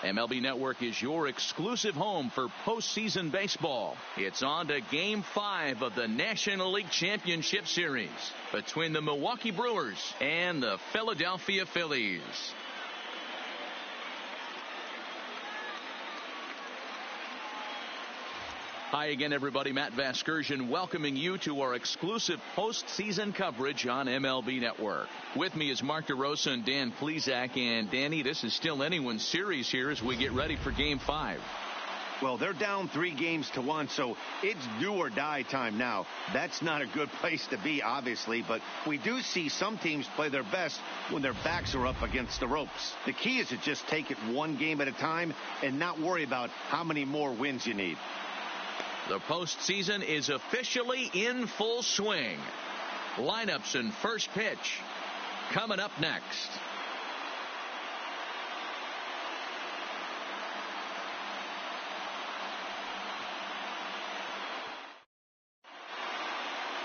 MLB Network is your exclusive home for postseason baseball. It's on to Game 5 of the National League Championship Series between the Milwaukee Brewers and the Philadelphia Phillies. Hi again, everybody. Matt Vasgersian welcoming you to our exclusive postseason coverage on MLB Network. With me is Mark DeRosa and Dan Plesac. And Danny, this is still anyone's series here as we get ready for Game 5. Well, they're down 3-1, so it's do or die time now. That's not a good place to be, obviously, but we do see some teams play their best when their backs are up against the ropes. The key is to just take it one game at a time and not worry about how many more wins you need. The postseason is officially in full swing. Lineups and first pitch coming up next.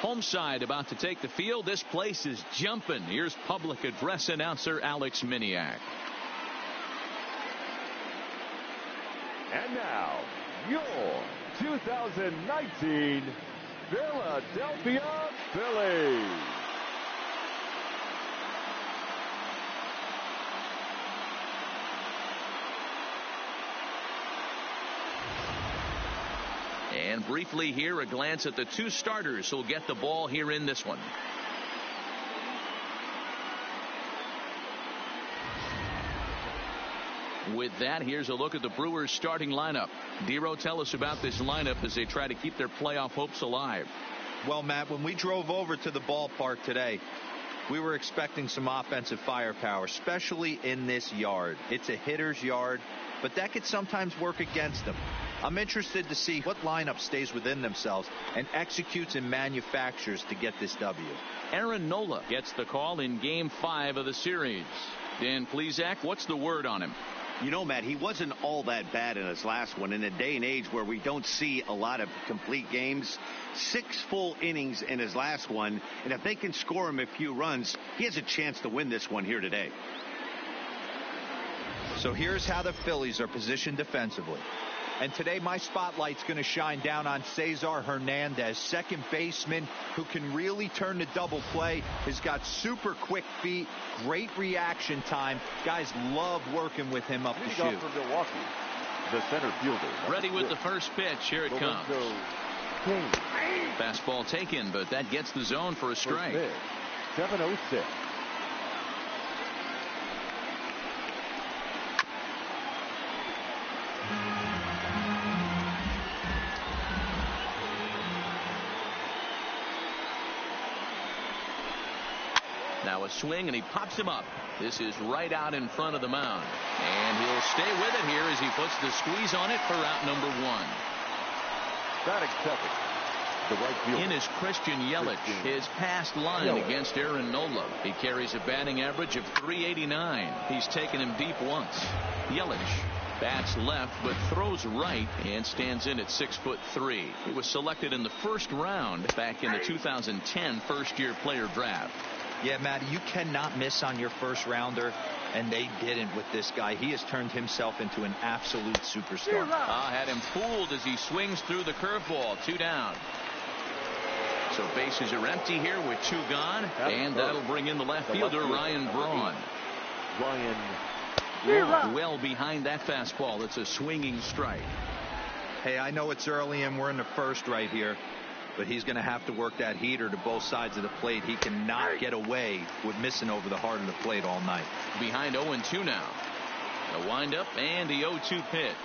Home side about to take the field. This place is jumping. Here's public address announcer Alex Miniak. And now, your 2019 Philadelphia Phillies. And briefly here, a glance at the two starters who'll get the ball here in this one. With that, here's a look at the Brewers starting lineup. Dero, tell us about this lineup as they try to keep their playoff hopes alive. Well, Matt, when we drove over to the ballpark today, we were expecting some offensive firepower, especially in this yard. It's a hitter's yard, but that could sometimes work against them. I'm interested to see what lineup stays within themselves and executes and manufactures to get this W. Aaron Nola gets the call in Game 5 of the series. Dan Plesac, what's the word on him? You know, Matt, he wasn't all that bad in his last one. In a day and age where we don't see a lot of complete games, 6 full innings in his last one, and if they can score him a few runs, he has a chance to win this one here today. So here's how the Phillies are positioned defensively. And today my spotlight's going to shine down on Cesar Hernandez, second baseman who can really turn the double play. Has got super quick feet, great reaction time. Guys love working with him up the chute. For Milwaukee, the center fielder. Ready with the first pitch. Here it comes. Fastball taken, but that gets the zone for a strike. 7-0-6. Now a swing, and he pops him up. This is right out in front of the mound. And he'll stay with it here as he puts the squeeze on it for out number 1. Batting second, the right fielder. In is Christian Yelich, his past line against Aaron Nola. He carries a batting average of .389. He's taken him deep once. Yelich bats left but throws right and stands in at 6'3". He was selected in the first round back in the 2010 first-year player draft. Yeah, Matt, you cannot miss on your first rounder, and they didn't with this guy. He has turned himself into an absolute superstar. Had him fooled as he swings through the curveball. 2 down. So bases are empty here with 2 gone, and that'll bring in the left fielder, Ryan Braun. Well behind that fastball. It's a swinging strike. Hey, I know it's early and we're in the first right here, but he's going to have to work that heater to both sides of the plate. He cannot get away with missing over the heart of the plate all night. Behind 0-2 now. The windup and the 0-2 pitch.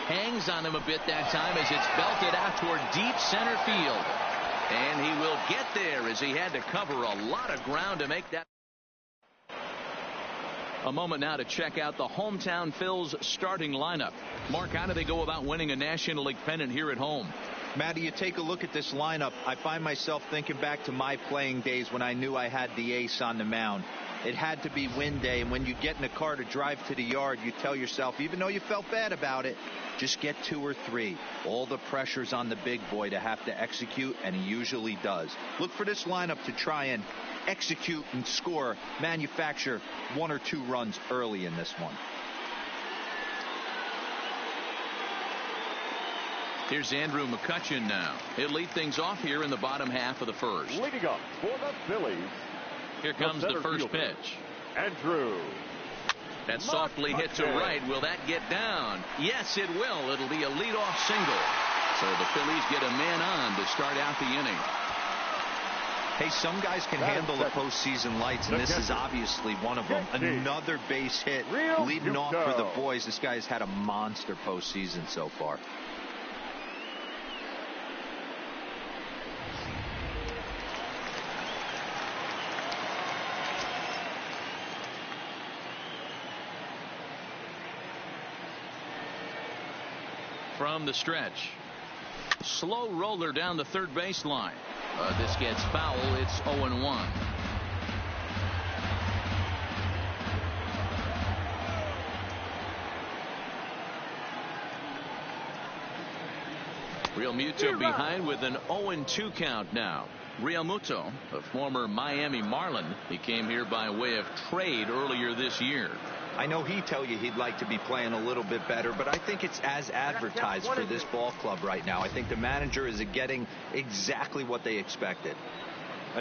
Hangs on him a bit that time as it's belted out toward deep center field. And he will get there as he had to cover a lot of ground to make that. A moment now to check out the hometown Phils starting lineup. Mark, how do they go about winning a National League pennant here at home? Matty, you take a look at this lineup. I find myself thinking back to my playing days when I knew I had the ace on the mound. It had to be win day, and when you get in a car to drive to the yard, you tell yourself, even though you felt bad about it, just get 2 or 3. All the pressure's on the big boy to have to execute, and he usually does. Look for this lineup to try and execute and score, manufacture 1 or 2 runs early in this one. Here's Andrew McCutchen now. He'll lead things off here in the bottom half of the first. Leading up for the Phillies. Here comes the first pitch. Andrew. That softly hit to right. Will that get down? Yes, it will. It'll be a leadoff single. So the Phillies get a man on to start out the inning. Hey, some guys can handle the postseason lights, and this is obviously one of them. Another base hit leading off for the boys. This guy's had a monster postseason so far. From the stretch. Slow roller down the third baseline. This gets foul. It's 0-1. Real Muto behind with an 0-2 count now. Real Muto, a former Miami Marlin, he came here by way of trade earlier this year. I know he'd tell you he'd like to be playing a little bit better, but I think it's as advertised for this ball club right now. I think the manager is getting exactly what they expected.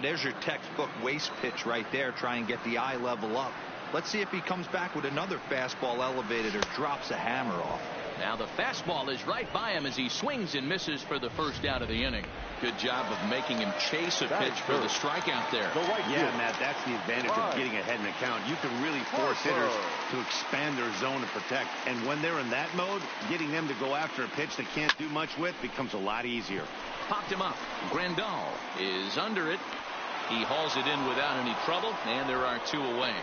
There's your textbook waist pitch right there. Try and get the eye level up. Let's see if he comes back with another fastball elevated or drops a hammer off. Now the fastball is right by him as he swings and misses for the first out of the inning. Good job of making him chase a pitch for the strikeout there. Yeah, Matt, that's the advantage of getting ahead in the count. You can really force hitters to expand their zone and protect. And when they're in that mode, getting them to go after a pitch they can't do much with becomes a lot easier. Popped him up. Grandal is under it. He hauls it in without any trouble, and there are two away.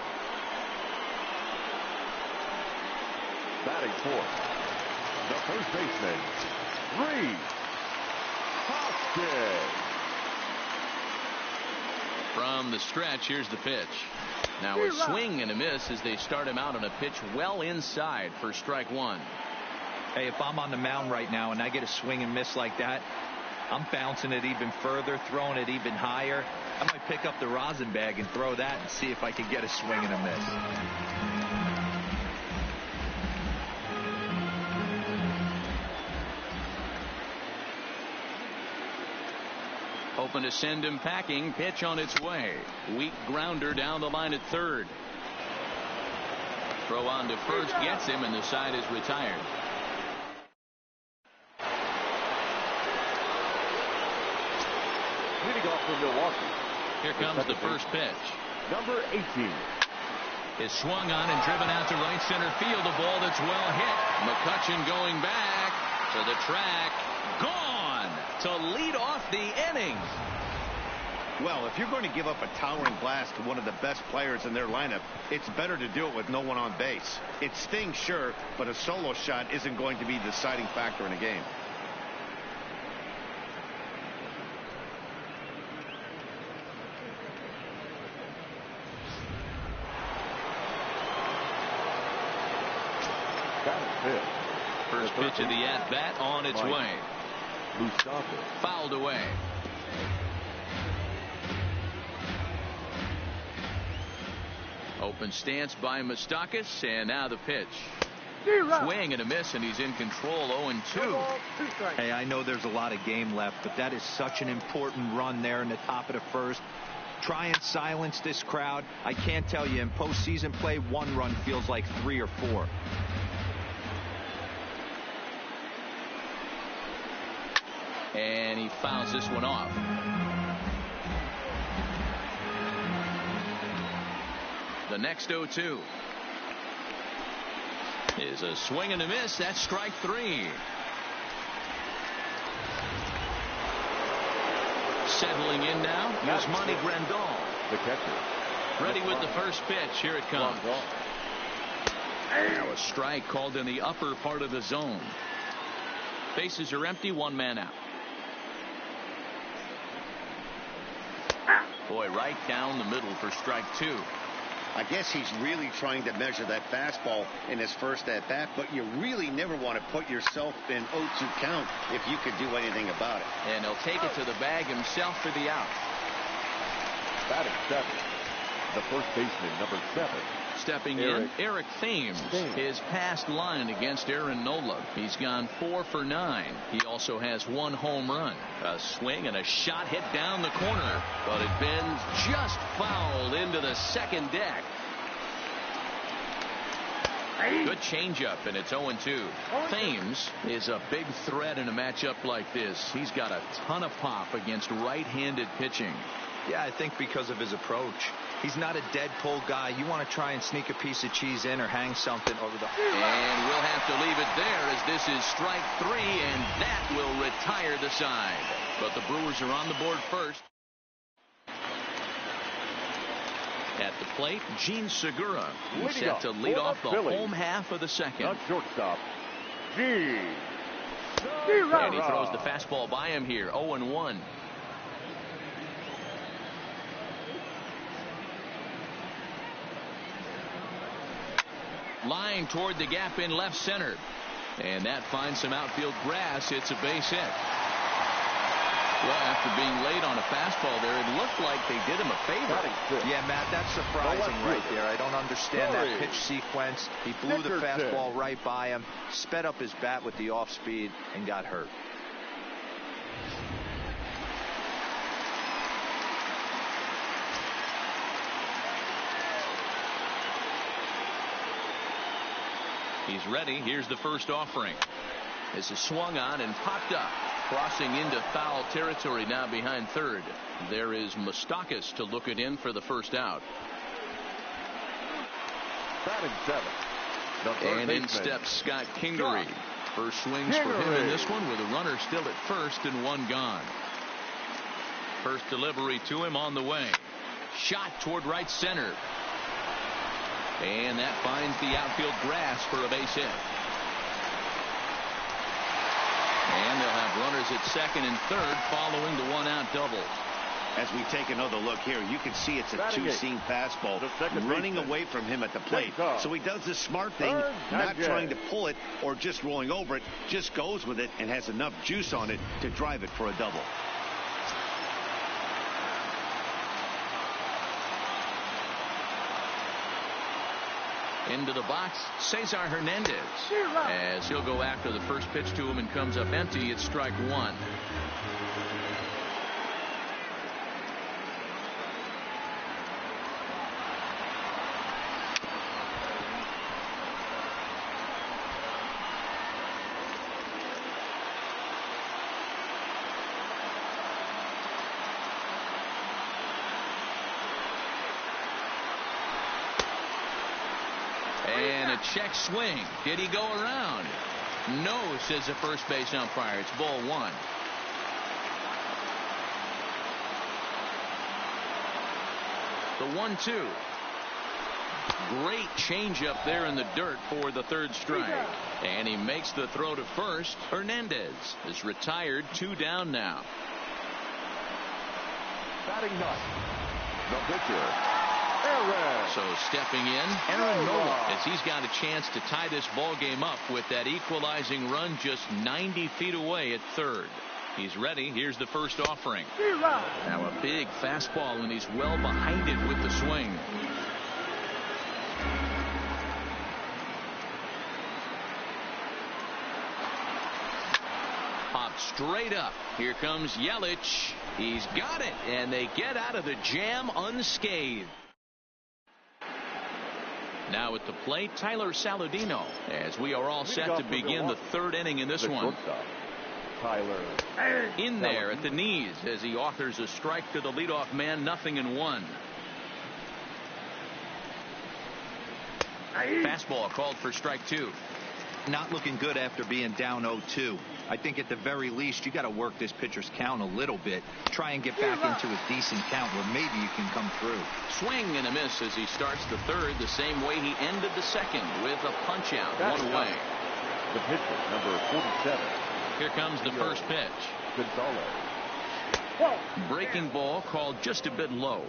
Batting fourth, the first baseman, Reed Hoskins. From the stretch, here's the pitch. Now a swing and a miss as they start him out on a pitch well inside for strike one. Hey, if I'm on the mound right now and I get a swing and miss like that, I'm bouncing it even further, throwing it even higher. I might pick up the rosin bag and throw that and see if I can get a swing and a miss. Hoping to send him packing. Pitch on its way. Weak grounder down the line at third. Throw on to first gets him, and the side is retired. Leading off for Milwaukee. Here comes the first pitch. Number 18. Is swung on and driven out to right center field. A ball that's well hit. McCutchen going back to the track. Gone to lead off the inning. Well, if you're going to give up a towering blast to one of the best players in their lineup, it's better to do it with no one on base. It stings, sure, but a solo shot isn't going to be the deciding factor in a game. First pitch of the at-bat on its way. Fouled away. Open stance by Moustakas, and now the pitch. Swing and a miss, and he's in control. 0-2. Hey, I know there's a lot of game left, but that is such an important run there in the top of the first. Try and silence this crowd. I can't tell you, in postseason play, one run feels like 3 or 4. And he fouls this one off. The next 0-2 is a swing and a miss. That's strike 3. Settling in now, Yasmani Grandal. The catcher. Ready with the first pitch. Here it comes. Now a strike called in the upper part of the zone. Bases are empty, one man out. Boy, right down the middle for strike 2. I guess he's really trying to measure that fastball in his first at-bat, but you really never want to put yourself in 0-2 count if you could do anything about it. And he'll take it to the bag himself for the out. Batting 7. The first baseman, number 7, Stepping in, Eric Thames. His past line against Aaron Nola. He's gone 4 for 9. He also has 1 home run. A swing and a shot hit down the corner, but it bends just foul into the second deck. Good changeup, and it's 0-2. Thames is a big threat in a matchup like this. He's got a ton of pop against right-handed pitching. Yeah, I think because of his approach. He's not a dead pull guy. You want to try and sneak a piece of cheese in or hang something over the... And we'll have to leave it there as this is strike 3, and that will retire the side. But the Brewers are on the board first. At the plate, Gene Segura, who's set to lead off the home half of the second. The shortstop, Gene. And he throws the fastball by him here, 0-1. Line toward the gap in left center. And that finds some outfield grass. It's a base hit. Well, after being late on a fastball there, it looked like they did him a favor. Yeah, Matt, that's surprising right there. I don't understand that pitch sequence. He blew the fastball right by him, sped up his bat with the off speed, and got hurt. He's ready. Here's the first offering. This is swung on and popped up. Crossing into foul territory now behind third. There is Moustakas to look it in for the first out. Batting 7th. And in steps Scott Kingery. First swings for him in this one with a runner still at first and 1 gone. First delivery to him on the way. Shot toward right center. And that finds the outfield grass for a base hit. And they'll have runners at second and third following the 1-out double. As we take another look here, you can see it's a two-seam fastball running away from him at the plate. So he does the smart thing, not trying to pull it or just rolling over it, just goes with it and has enough juice on it to drive it for a double. Into the box, Cesar Hernandez. As he'll go after the first pitch to him and comes up empty, it's strike 1. And a check swing. Did he go around? No, says the first base umpire. It's ball 1. The 1-2. Great changeup there in the dirt for the third strike. And he makes the throw to first. Hernandez is retired. 2 down now. Batting 9th. The pitcher, So stepping in, Aaron Nola, as he's got a chance to tie this ball game up with that equalizing run just 90 feet away at third. He's ready. Here's the first offering. Now a big fastball, and he's well behind it with the swing. Popped straight up. Here comes Yelich. He's got it, and they get out of the jam unscathed. Now at the plate, Tyler Saladino, as we are all set to begin the third inning in this one. Tyler in there at the knees as he offers a strike to the leadoff man. 0-1. Fastball called for strike 2. Not looking good after being down 0-2. I think at the very least you got to work this pitcher's count a little bit. Try and get back into a decent count where maybe you can come through. Swing and a miss as he starts the third the same way he ended the second with a punch out. One away. The pitcher, number 47. Here comes the first pitch. Gonzalez. Breaking ball called just a bit low.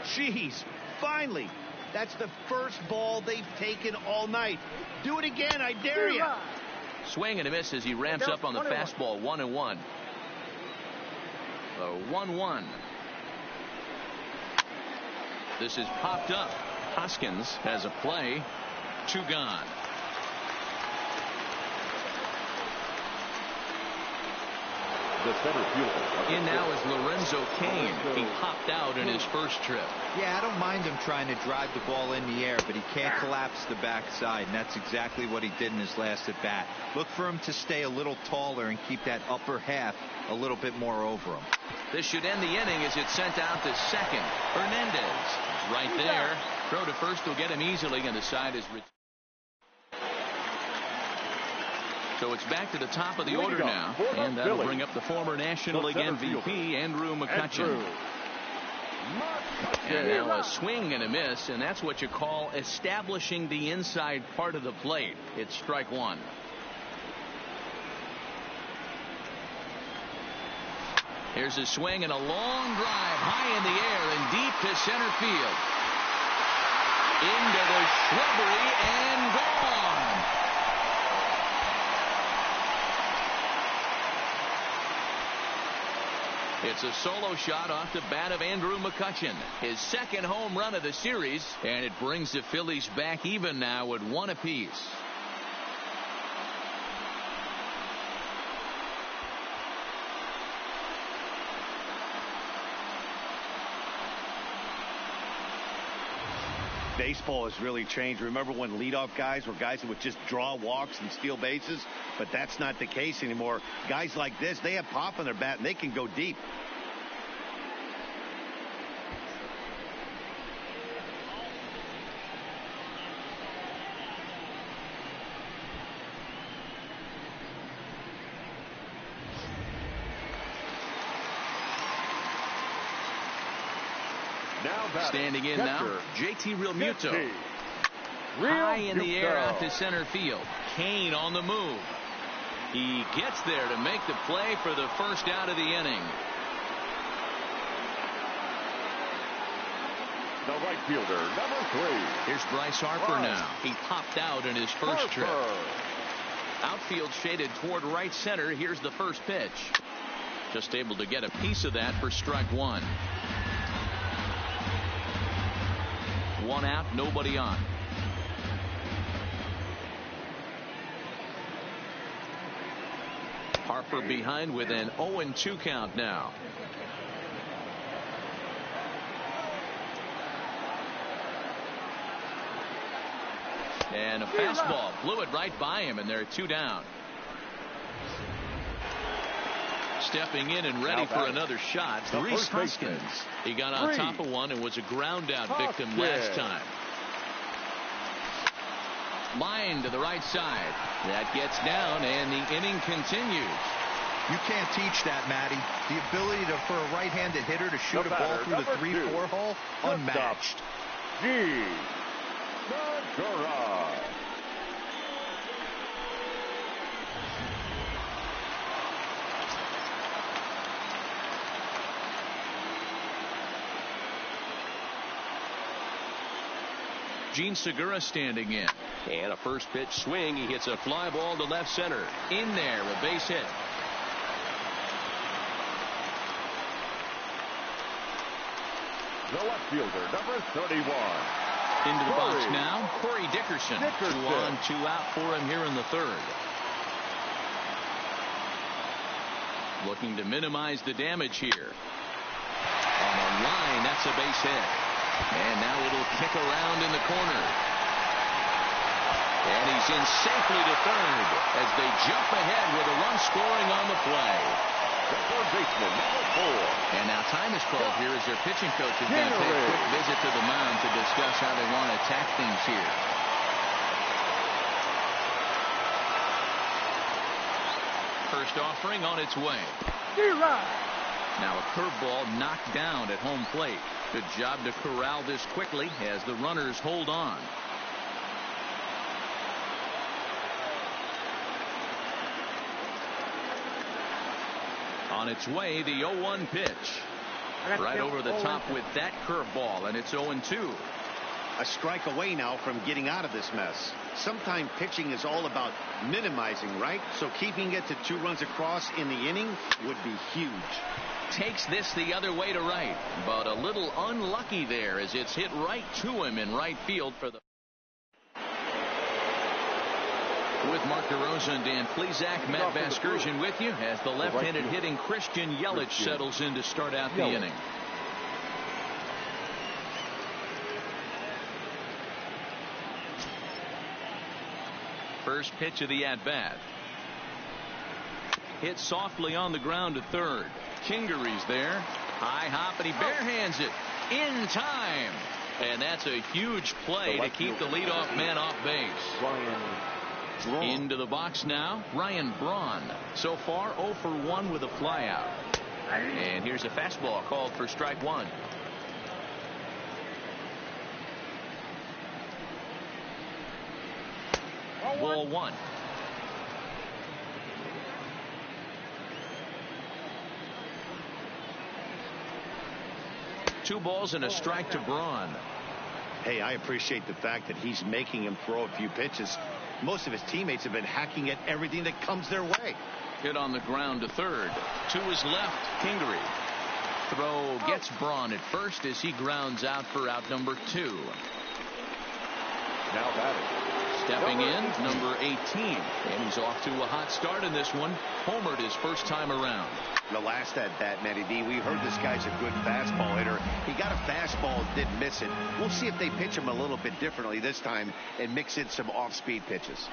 Jeez, finally. That's the first ball they've taken all night. Do it again, I dare you. Swing and a miss as he ramps up on the fastball. 1-1. The 1-1. This is popped up. Hoskins has a play. 2 gone. The center fielder. In now is Lorenzo Cain. He popped out in his first trip. Yeah, I don't mind him trying to drive the ball in the air, but he can't collapse the backside, and that's exactly what he did in his last at bat. Look for him to stay a little taller and keep that upper half a little bit more over him. This should end the inning as it's sent out to second. Hernandez is right there. Throw to first will get him easily, and the side is so it's back to the top of the order now, and that'll bring up the former National League MVP, Andrew McCutchen. And now a swing and a miss, and that's what you call establishing the inside part of the plate. It's strike 1. Here's a swing and a long drive high in the air and deep to center field. Into the shrubbery and gone. It's a solo shot off the bat of Andrew McCutchen, his second home run of the series, and it brings the Phillies back even now at 1 apiece. Baseball has really changed. Remember when leadoff guys were guys that would just draw walks and steal bases? But that's not the case anymore. Guys like this, they have pop on their bat and they can go deep. Standing in now, JT Realmuto. High in the air out to center field. Cain on the move. He gets there to make the play for the first out of the inning. The right fielder, number 3. Here's Bryce Harper now. He popped out in his first trip. Outfield shaded toward right center. Here's the first pitch. Just able to get a piece of that for strike 1. 1 out, nobody on. Harper behind with an 0-2 count now. And a fastball blew it right by him, and they're 2 down. Stepping in and ready for another shot, Rhys Hoskins. He got on top of one and was a ground out victim last time. Line to the right side. That gets down, and the inning continues. You can't teach that, Matty. The ability for a right-handed hitter to shoot a ball through the 3-4 hole, unmatched. Gene Segura standing in. And a first pitch swing. He hits a fly ball to left center. In there, a base hit. The left fielder, number 31. Into the box now, Corey Dickerson. 2 on, 2 out for him here in the 3rd. Looking to minimize the damage here. On the line, that's a base hit. And now it'll kick around in the corner. And he's in safely to third as they jump ahead with a run scoring on the play. The third baseman, number 4. And now time is called here as their pitching coach is going to take a quick visit to the mound to discuss how they want to attack things here. First offering on its way. Now a curveball knocked down at home plate. Good job to corral this quickly as the runners hold on. On its way, the 0-1 pitch. Right over the top with that curveball, and it's 0-2. A strike away now from getting out of this mess. Sometimes pitching is all about minimizing, right? So keeping it to 2 runs across in the inning would be huge. takes this the other way to right, but a little unlucky there as it's hit right to him in right field for the. With Mark DeRosa and Dan Plesac, Matt Vasgersian with you as the left-handed hitting Christian Yelich settles in to start out the inning. First pitch of the at-bat. Hit softly on the ground to third. Kingery's there. High hop, and he barehands it in time. And that's a huge play to keep the leadoff man off base. Into the box now, Ryan Braun. So far, 0 for 1 with a flyout. And here's a fastball called for strike one. Ball one. Two balls and a strike to Braun. Hey, I appreciate the fact that he's making him throw a few pitches. Most of his teammates have been hacking at everything that comes their way. Hit on the ground to third. To his left, Kingery. Throw gets Braun at first as he grounds out for out number 2. Now batting. Stepping in, number 18. And he's off to a hot start in this one. Homered his first time around. The last at bat, Matty D, we heard this guy's a good fastball hitter. He got a fastball, didn't miss it. We'll see if they pitch him a little bit differently this time and mix in some off-speed pitches.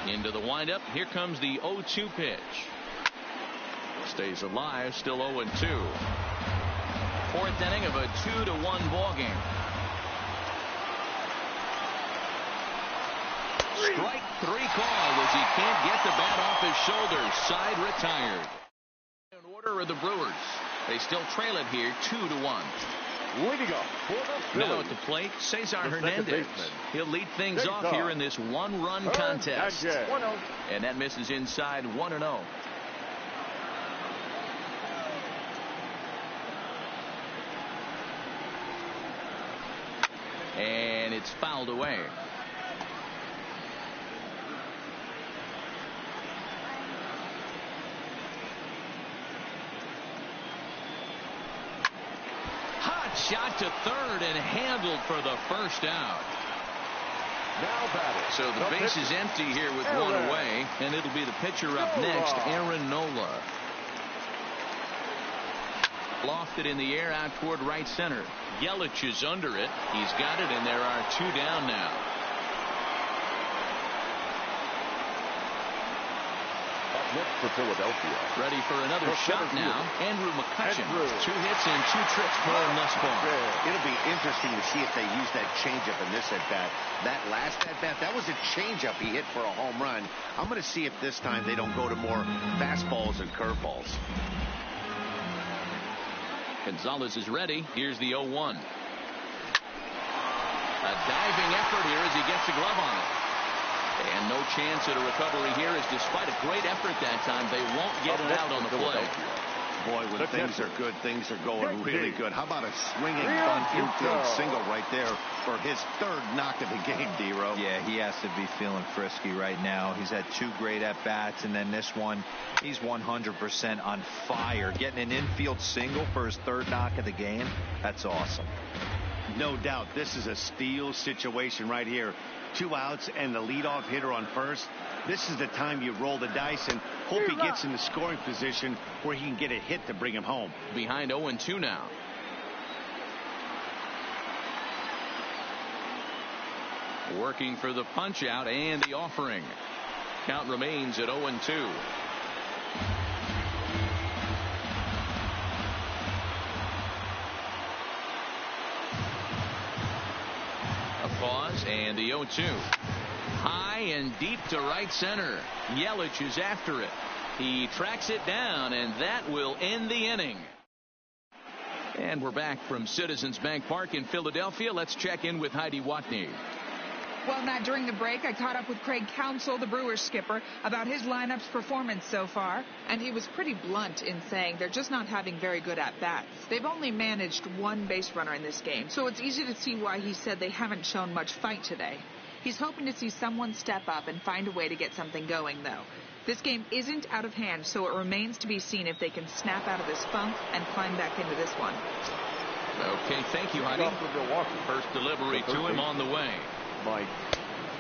Into the windup. Here comes the 0-2 pitch. Stays alive, still 0-2. Fourth inning of a 2-1 ball game. Strike 3 call as he can't get the bat off his shoulders. Side retired. In order of the Brewers. They still trail it here 2-1. Leading up for the Now at the plate, Cesar Hernandez. He'll lead things off here in this one-run contest. And that misses inside 1-0. And it's fouled away. Hot shot to third and handled for the first out. Now batting. So the base is empty here with one away, and it'll be the pitcher up next, Aaron Nola. Lofted in the air out toward right center. Yelich is under it. He's got it, and there are 2 down now. Up next for Philadelphia. Ready for another shot now. Andrew McCutchen. 2 hits and 2 trips for him thus far. It'll be interesting to see if they use that changeup in this at-bat. That last at-bat, that was a changeup he hit for a home run. I'm going to see if this time they don't go to more fastballs and curveballs. Gonzalez is ready. Here's the 0-1. A diving effort here as he gets the glove on it. And no chance at a recovery here, as despite a great effort that time, they won't get it out on the play. Boy, when things are good, things are going really good. How about a swinging bunt infield single right there for his 3rd knock of the game, D-Row? Yeah, he has to be feeling frisky right now. He's had 2 great at-bats, and then this one, he's 100% on fire. Getting an infield single for his 3rd knock of the game, that's awesome. No doubt, this is a steal situation right here. 2 outs and the leadoff hitter on first. This is the time you roll the dice and hope he gets in the scoring position where he can get a hit to bring him home. Behind 0-2 now. Working for the punch out and the offering. Count remains at 0-2. Pause and the 0-2. High and deep to right center. Yelich is after it. He tracks it down, and that will end the inning. And we're back from Citizens Bank Park in Philadelphia. Let's check in with Heidi Watney. Well, Matt, during the break, I caught up with Craig Counsell, the Brewers skipper, about his lineup's performance so far. And he was pretty blunt in saying they're just not having very good at-bats. They've only managed 1 base runner in this game, so it's easy to see why he said they haven't shown much fight today. He's hoping to see someone step up and find a way to get something going, though. This game isn't out of hand, so it remains to be seen if they can snap out of this funk and climb back into this one. Okay, thank you, honey. First delivery to him on the way.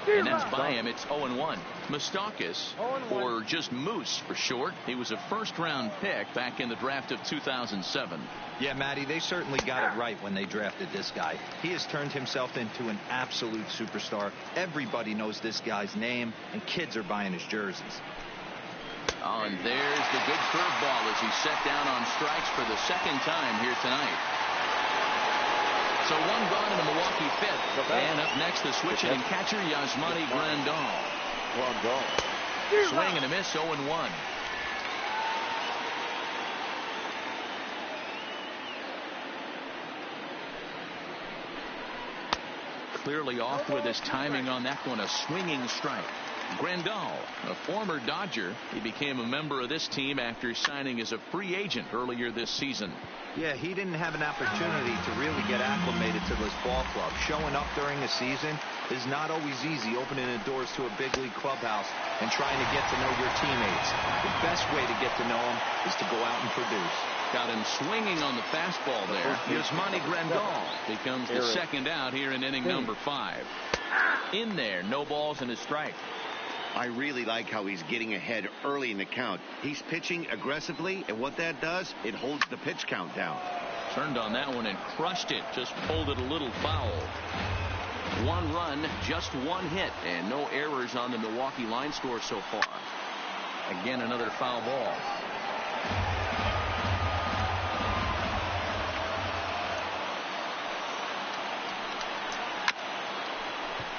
And that's by him. It's 0-1. Moustakis, or just Moose for short. He was a first-round pick back in the draft of 2007. Yeah, Matty, they certainly got it right when they drafted this guy. He has turned himself into an absolute superstar. Everybody knows this guy's name, and kids are buying his jerseys. Oh, and there's the good curveball as he's set down on strikes for the second time here tonight. So one gone in the Milwaukee fifth. And up next, the switch-hitting catcher, Yasmani Grandal. Swing and a miss, 0-1. Clearly off with his timing on that one, a swinging strike. Grandal, a former Dodger, he became a member of this team after signing as a free agent earlier this season. Yeah, he didn't have an opportunity to really get acclimated to this ball club. Showing up during a season is not always easy, opening the doors to a big league clubhouse and trying to get to know your teammates. The best way to get to know them is to go out and produce. Got him swinging on the fastball there. Yasmani Grandal becomes the second out here in inning number 5. In there, no balls and a strike. I really like how he's getting ahead early in the count. He's pitching aggressively, and what that does, it holds the pitch count down. Turned on that one and crushed it. Just pulled it a little foul. 1 run, just 1 hit, and no errors on the Milwaukee line score so far. Again, another foul ball.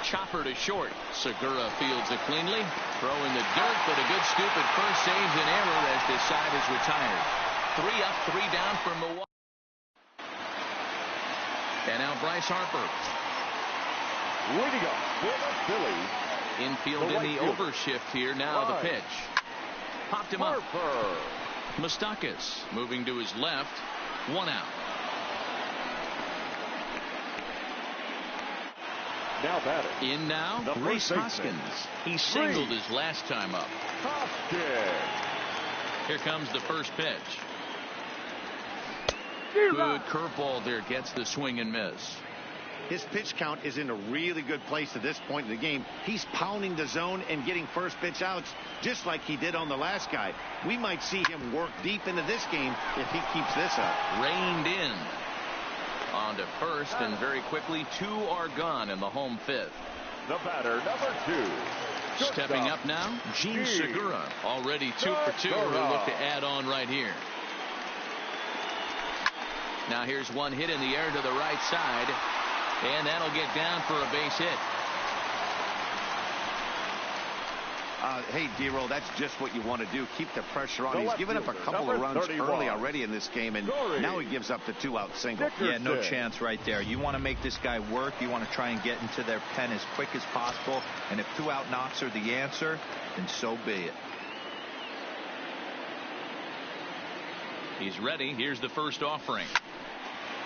Chopper to short. Segura fields it cleanly. Throw in the dirt, but a good scoop at first saves an error as this side is retired. 3 up, 3 down for Milwaukee. And now Bryce Harper. Leading up for the Phillies. Infield in the overshift here. Now the pitch. Popped him up. Moustakis moving to his left. 1 out. Now batter. In now, Rhys Hoskins. He singled his last time up. Here comes the first pitch. Good curveball there, gets the swing and miss. His pitch count is in a really good place at this point in the game. He's pounding the zone and getting first pitch outs just like he did on the last guy. We might see him work deep into this game if he keeps this up. Reined in. On to first, and very quickly 2 are gone in the home 5th. The batter, number 2. Stepping up now, Gene Segura, already 2 for 2. He'll look to add on right here. Now here's one hit in the air to the right side, and that'll get down for a base hit. Hey, D-Roll, that's just what you want to do. Keep the pressure on. He's given up a couple of runs early already in this game, and now he gives up the 2-out single. Yeah, no chance right there. You want to make this guy work. You want to try and get into their pen as quick as possible, and if 2-out knocks are the answer, then so be it. He's ready. Here's the first offering.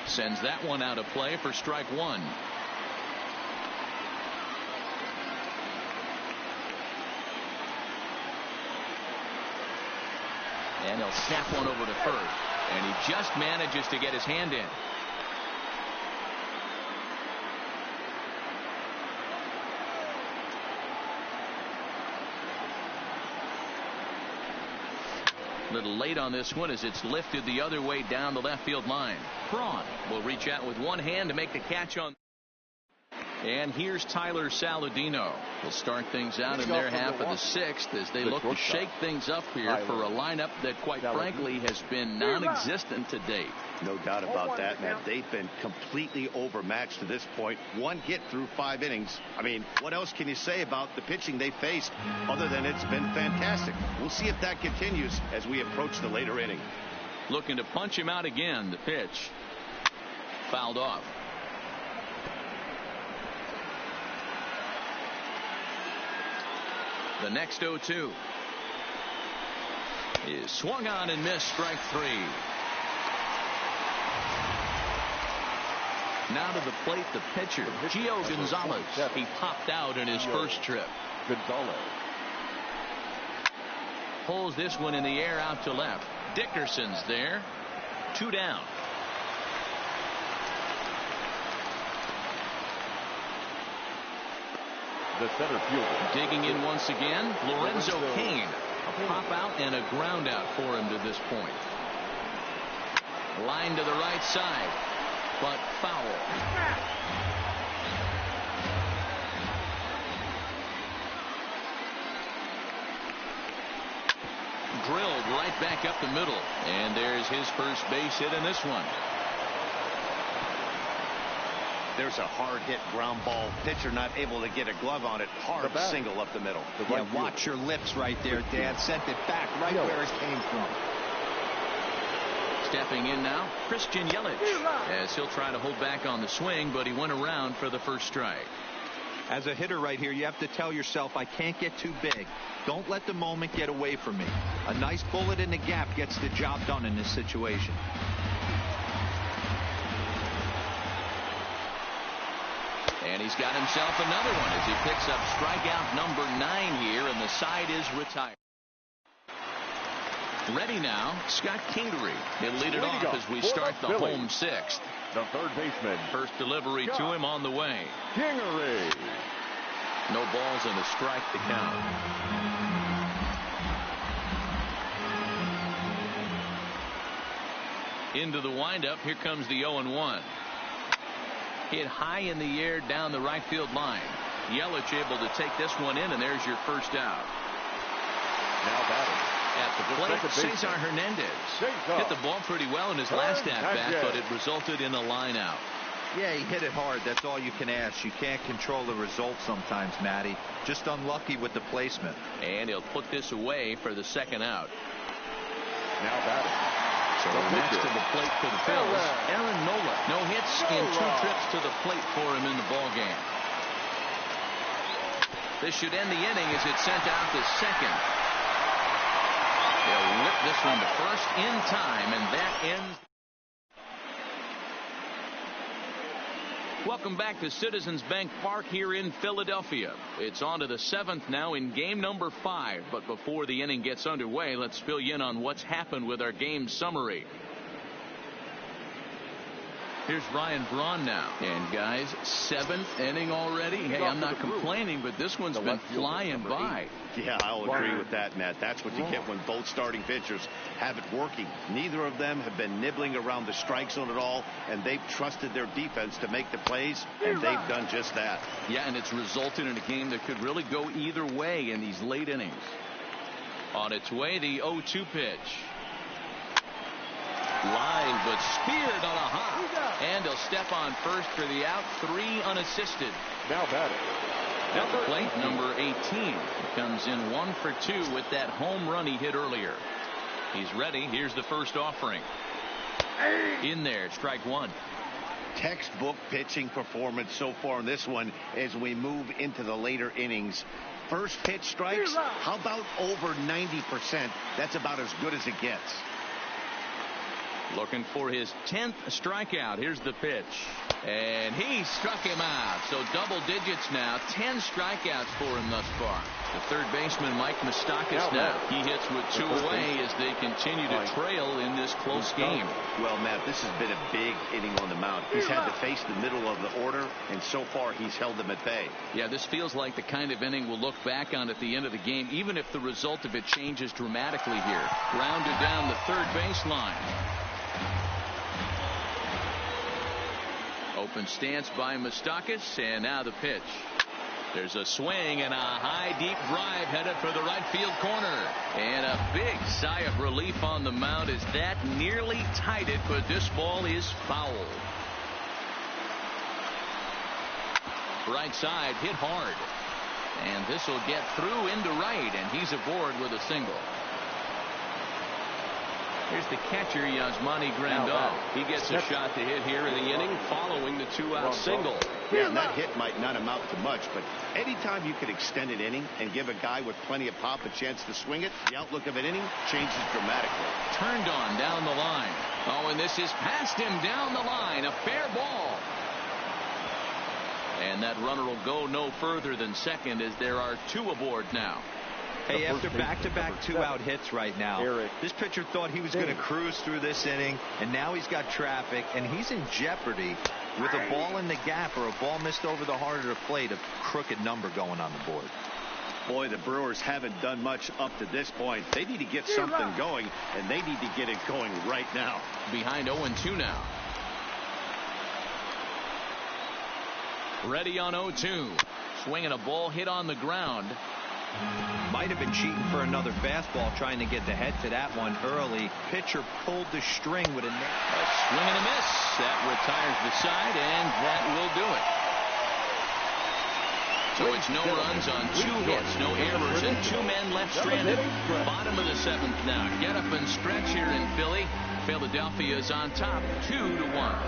Sends that one out of play for strike 1. And he'll snap one over to first. And he just manages to get his hand in. A little late on this one as it's lifted the other way down the left field line. Braun will reach out with one hand to make the catch on. And here's Tyler Saladino. Will start things out in their half of the 6th as they look to shake things up here for a lineup that, quite frankly, has been non-existent to date. No doubt about that, man. They've been completely overmatched to this point. 1 hit through 5 innings. I mean, what else can you say about the pitching they faced other than it's been fantastic? We'll see if that continues as we approach the later inning. Looking to punch him out again. The pitch fouled off. The next 0-2 is swung on and missed, strike 3. Now to the plate, the pitcher, Gio Gonzalez. He popped out in his first trip. Gonzalez. Pulls this one in the air out to left. Dickerson's there. 2 down. The center fielder. Digging in once again, Lorenzo Cain. A pop out and a ground out for him to this point. Line to the right side, but foul. Drilled right back up the middle, and there's his first base hit in this one. There's a hard hit ground ball. Pitcher not able to get a glove on it. Hard single up the middle. Yeah, watch your lips right there, Dad. Sent it back right where it came from. Stepping in now, Christian Yelich, as he'll try to hold back on the swing, but he went around for the first strike. As a hitter right here, you have to tell yourself, I can't get too big. Don't let the moment get away from me. A nice bullet in the gap gets the job done in this situation. And he's got himself another one as he picks up strikeout number 9 here, and the side is retired. Ready now, Scott Kingery. He'll lead it off as we start the home 6th. The third baseman. First delivery to him on the way. Kingery. No balls and a strike to count. Into the windup. Here comes the 0-1. Hit high in the air down the right field line. Yelich able to take this one in, and there's your first out. Now batting. At the plate, Cesar Hernandez. Hit the ball pretty well in his last at-bat, but it resulted in a line out. Yeah, he hit it hard. That's all you can ask. You can't control the result sometimes, Matty. Just unlucky with the placement. And he'll put this away for the second out. Now batting. So next to the plate for the Phils, Aaron Nola. No hits in 2 trips to the plate for him in the ballgame. This should end the inning as it's sent out to second. They'll whip this one to first in time, and that ends. Welcome back to Citizens Bank Park here in Philadelphia. It's on to the 7th now in game number 5. But before the inning gets underway, let's fill you in on what's happened with our game summary. Here's Ryan Braun now. And guys, 7th inning already. Hey, I'm not complaining, but this one's been flying by. Yeah, I'll agree with that, Matt. That's what you get when both starting pitchers have it working. Neither of them have been nibbling around the strike zone at all, and they've trusted their defense to make the plays, and they've done just that. Yeah, and it's resulted in a game that could really go either way in these late innings. On its way, the 0-2 pitch. Line, but speared on a hop. And he'll step on first for the out. 3 unassisted. Now batting. At the plate, number 18. He comes in 1 for 2 with that home run he hit earlier. He's ready. Here's the first offering. In there, strike 1. Textbook pitching performance so far in this one as we move into the later innings. First pitch strikes, how about over 90%? That's about as good as it gets. Looking for his 10th strikeout. Here's the pitch. And he struck him out. So double digits now. 10 strikeouts for him thus far. The third baseman, Mike Moustakas, now. He hits with 2 away as they continue to trail in this close game. Well, Matt, this has been a big inning on the mound. He's had to face the middle of the order, and so far he's held them at bay. Yeah, this feels like the kind of inning we'll look back on at the end of the game, even if the result of it changes dramatically here. Grounded down the third baseline. Open stance by Moustakas, and now the pitch. There's a swing and a high deep drive headed for the right field corner. And a big sigh of relief on the mound as that nearly tied it, but this ball is fouled. Right side hit hard. And this will get through into right, and he's aboard with a single. Here's the catcher, Yasmani Grandal. He gets a shot to hit here in the inning following the 2-out single. Yeah, and that hit might not amount to much, but anytime you can extend an inning and give a guy with plenty of pop a chance to swing it, the outlook of an inning changes dramatically. Turned on down the line. Oh, and this is past him down the line. A fair ball. And that runner will go no further than second as there are 2 aboard now. Hey, after back-to-back 2-out hits right now, this pitcher thought he was going to cruise through this inning, and now he's got traffic, and he's in jeopardy with a ball in the gap or a ball missed over the heart of the plate, a crooked number going on the board. Boy, the Brewers haven't done much up to this point. They need to get something going, and they need to get it going right now. Behind 0-2 now. Ready on 0-2. Swinging a ball hit on the ground. Might have been cheating for another fastball, trying to get the head to that one early. Pitcher pulled the string with a swing and a miss. That retires the side, and that will do it. So it's no runs on 2 hits, no errors, and 2 men left stranded. Bottom of the 7th now. Get up and stretch here in Philly. Philadelphia is on top, 2-1.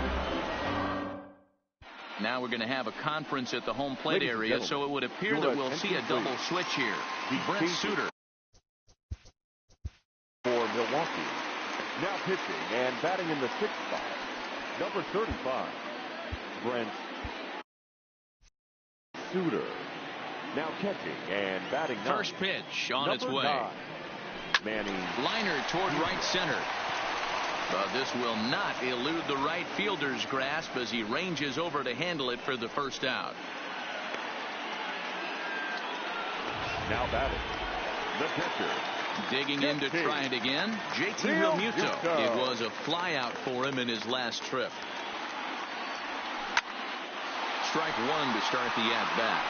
Now we're going to have a conference at the home plate area, so it would appear that we'll see a double switch here. Brent Suter. For Milwaukee. Now pitching and batting in the 6th spot. Number 35. Brent Suter. Now catching and batting 9. First pitch on its way. 9. Manning. Liner toward right center. But this will not elude the right fielder's grasp as he ranges over to handle it for the first out. Now batting. The pitcher. Digging in to try it again. JT Realmuto. It was a fly out for him in his last trip. Strike 1 to start the at-bat.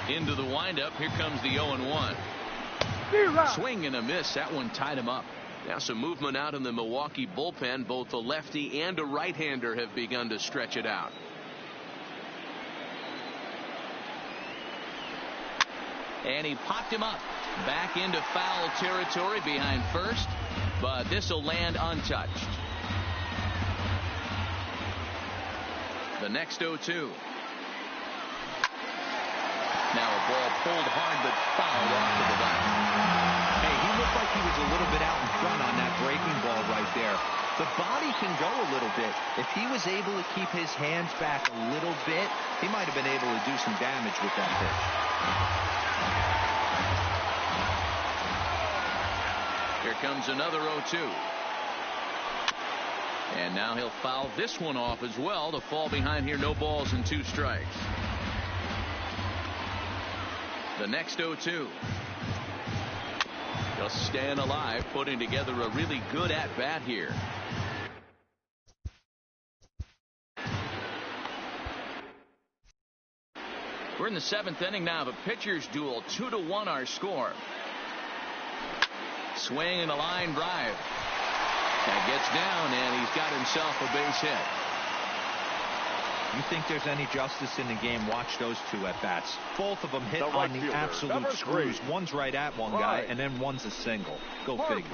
Into the windup. Here comes the 0-1. Swing and a miss. That one tied him up. Now some movement out in the Milwaukee bullpen. Both a lefty and a right-hander have begun to stretch it out. And he popped him up. Back into foul territory behind first. But this will land untouched. The next 0-2. Now a ball pulled hard but fouled off to the left. Hey, he looked like he was a little bit out in front on that breaking ball right there. The body can go a little bit. If he was able to keep his hands back a little bit, he might have been able to do some damage with that pitch. Here comes another 0-2. And now he'll foul this one off as well to fall behind here. No balls and 2 strikes. The next 0-2. Just staying alive, putting together a really good at-bat here. We're in the 7th inning now of a pitcher's duel. 2-1 our score. Swing and a line drive. That gets down, and he's got himself a base hit. You think there's any justice in the game? Watch those 2 at-bats. Both of them hit on the absolute screws. One's right at one guy, and then one's a single. Go figure.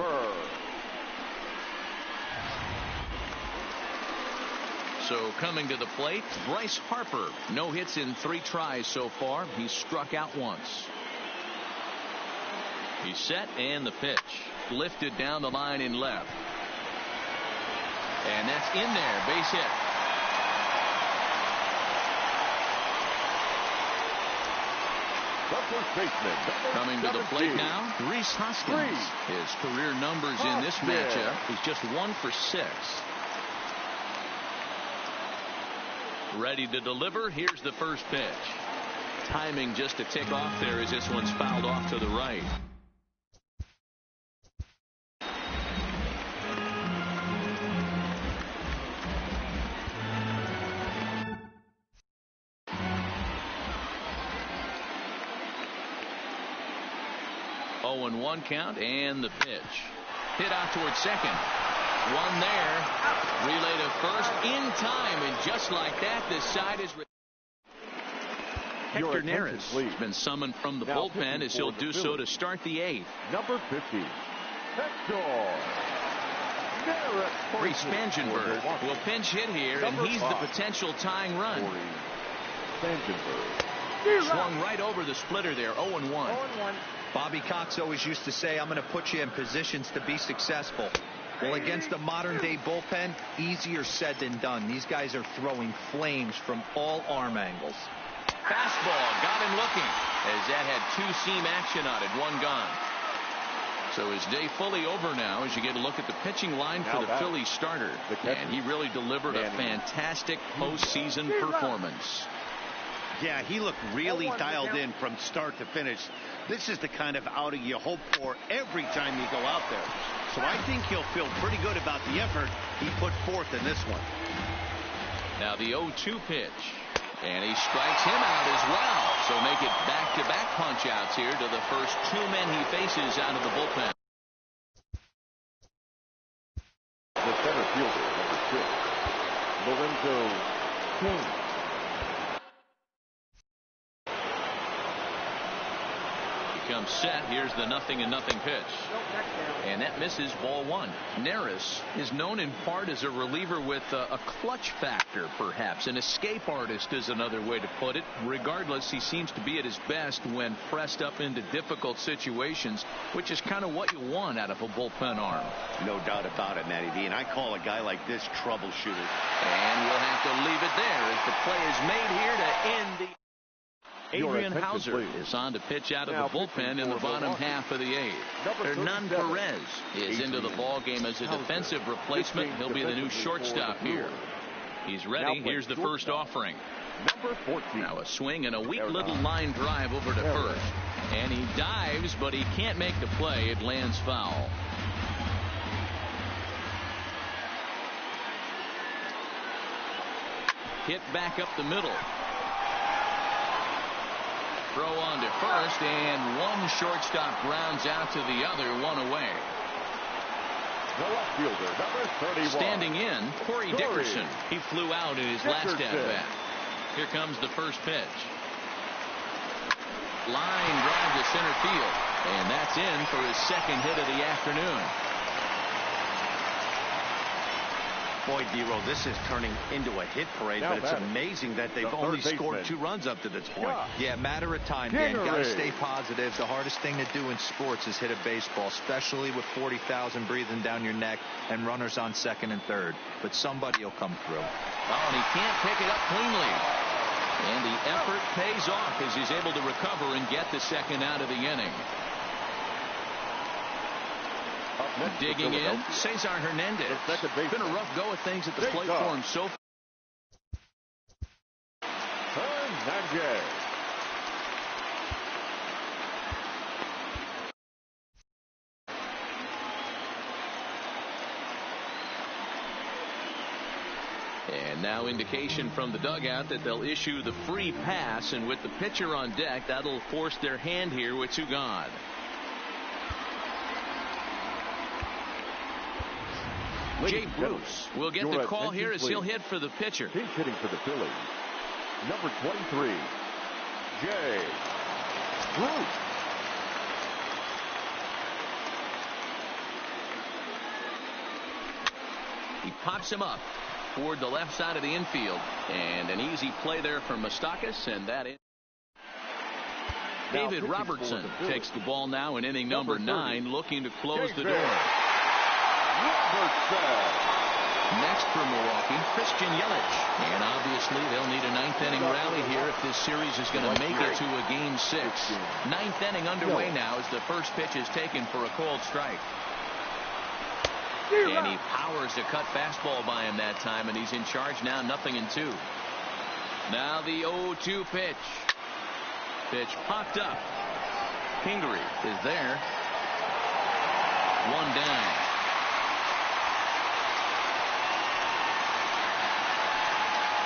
So coming to the plate, Bryce Harper. No hits in 3 tries so far. He's struck out once. He's set, and the pitch. Lifted down the line in left. And that's in there. Base hit. Coming to the plate now, Rhys Hoskins. His career numbers in this matchup is just 1 for 6. Ready to deliver. Here's the first pitch. Timing just to tick off there as this one's fouled off to the right. And 1 count, and the pitch. Hit out towards second. 1 there. Relay to first in time, and just like that, this side is. Hector Neris has been summoned from the bullpen as he'll do so to start the 8th. Number 50, Hector Neris. Reese Spangenberg will pinch hit here, and he's the potential tying run. Spangenberg. Swung right over the splitter there. 0-1. Bobby Cox always used to say, I'm going to put you in positions to be successful. Well, against the modern-day bullpen, easier said than done. These guys are throwing flames from all arm angles. Fastball got him looking as that had two-seam action on it. One gone. So his day fully over now as you get a look at the pitching line for the Phillies starter. And he really delivered a fantastic postseason performance. Yeah, he looked really dialed in from start to finish. This is the kind of outing you hope for every time you go out there. So I think he'll feel pretty good about the effort he put forth in this one. Now the 0-2 pitch. And he strikes him out as well. So make it back-to-back punch-outs here to the first two men he faces out of the bullpen. The center fielder, number 6, Lorenzo King. Comes set. Here's the 0-0 pitch. And that misses, ball one. Neris is known in part as a reliever with a clutch factor, perhaps. An escape artist is another way to put it. Regardless, he seems to be at his best when pressed up into difficult situations, which is kind of what you want out of a bullpen arm. No doubt about it, Matty V. And I call a guy like this troubleshooter. And we'll have to leave it there as the play is made here to end the... Adrian Hauser is on to pitch out of the bullpen in the bottom half of the eighth. Hernan Perez is into the ball game as a defensive replacement. He'll be the new shortstop here. He's ready. Here's the first offering. Now a swing and a weak little line drive over to first. And he dives, but he can't make the play. It lands foul. Hit back up the middle. Throw on to first, and one shortstop grounds out to the other, one away. The left fielder, number 31. Standing in, Corey Dickerson. He flew out in his last at-bat. Here comes the first pitch. Line drive to center field, and that's in for his second hit of the afternoon. Boy, D-Roll, this is turning into a hit parade, but it's amazing that they've only scored 2 runs up to this point. Yeah, matter of time, Dan. Got to stay positive. The hardest thing to do in sports is hit a baseball, especially with 40,000 breathing down your neck and runners on second and third. But somebody will come through. Oh, and he can't pick it up cleanly. And the effort pays off as he's able to recover and get the second out of the inning. Digging in, Cesar Hernandez. It's been a rough go of things at the plate for him so far. Hernandez. And now indication from the dugout that they'll issue the free pass, and with the pitcher on deck, that'll force their hand here with 2 gone. Jay Bruce will get the call here as he'll hit for the pitcher. He's hitting for the Phillies. Number 23, Jay Bruce. He pops him up toward the left side of the infield, and an easy play there from Moustakas, and that is. David Robertson takes the ball now in inning number 9, looking to close the door. Next for Milwaukee, Christian Yelich. And obviously they'll need a 9th inning rally here if this series is going to make it to a game 6. 9th inning underway now as the first pitch is taken for a called strike. And he powers a cut fastball by him that time, and he's in charge now, 0-2. Now the 0-2 pitch. Pitch popped up. Pingree is there. 1 down.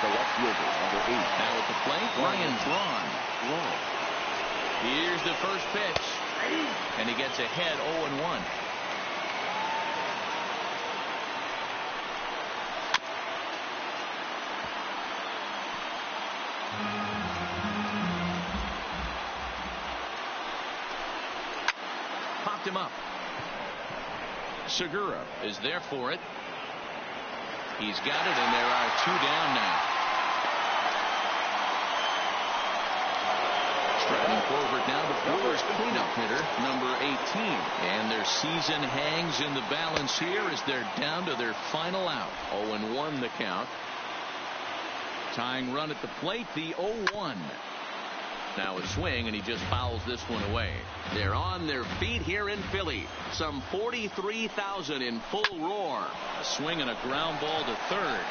The left fielder, number 8. Now at the plate, Ryan Braun. Here's the first pitch. And he gets ahead 0-1. Popped him up. Segura is there for it. He's got it, and there are 2 down now. Striding forward now, the Brewers cleanup hitter, number 18. And their season hangs in the balance here as they're down to their final out. 0-1 the count. Tying run at the plate, the 0-1. Now a swing, and he just fouls this one away. They're on their feet here in Philly. Some 43,000 in full roar. A swing and a ground ball to third.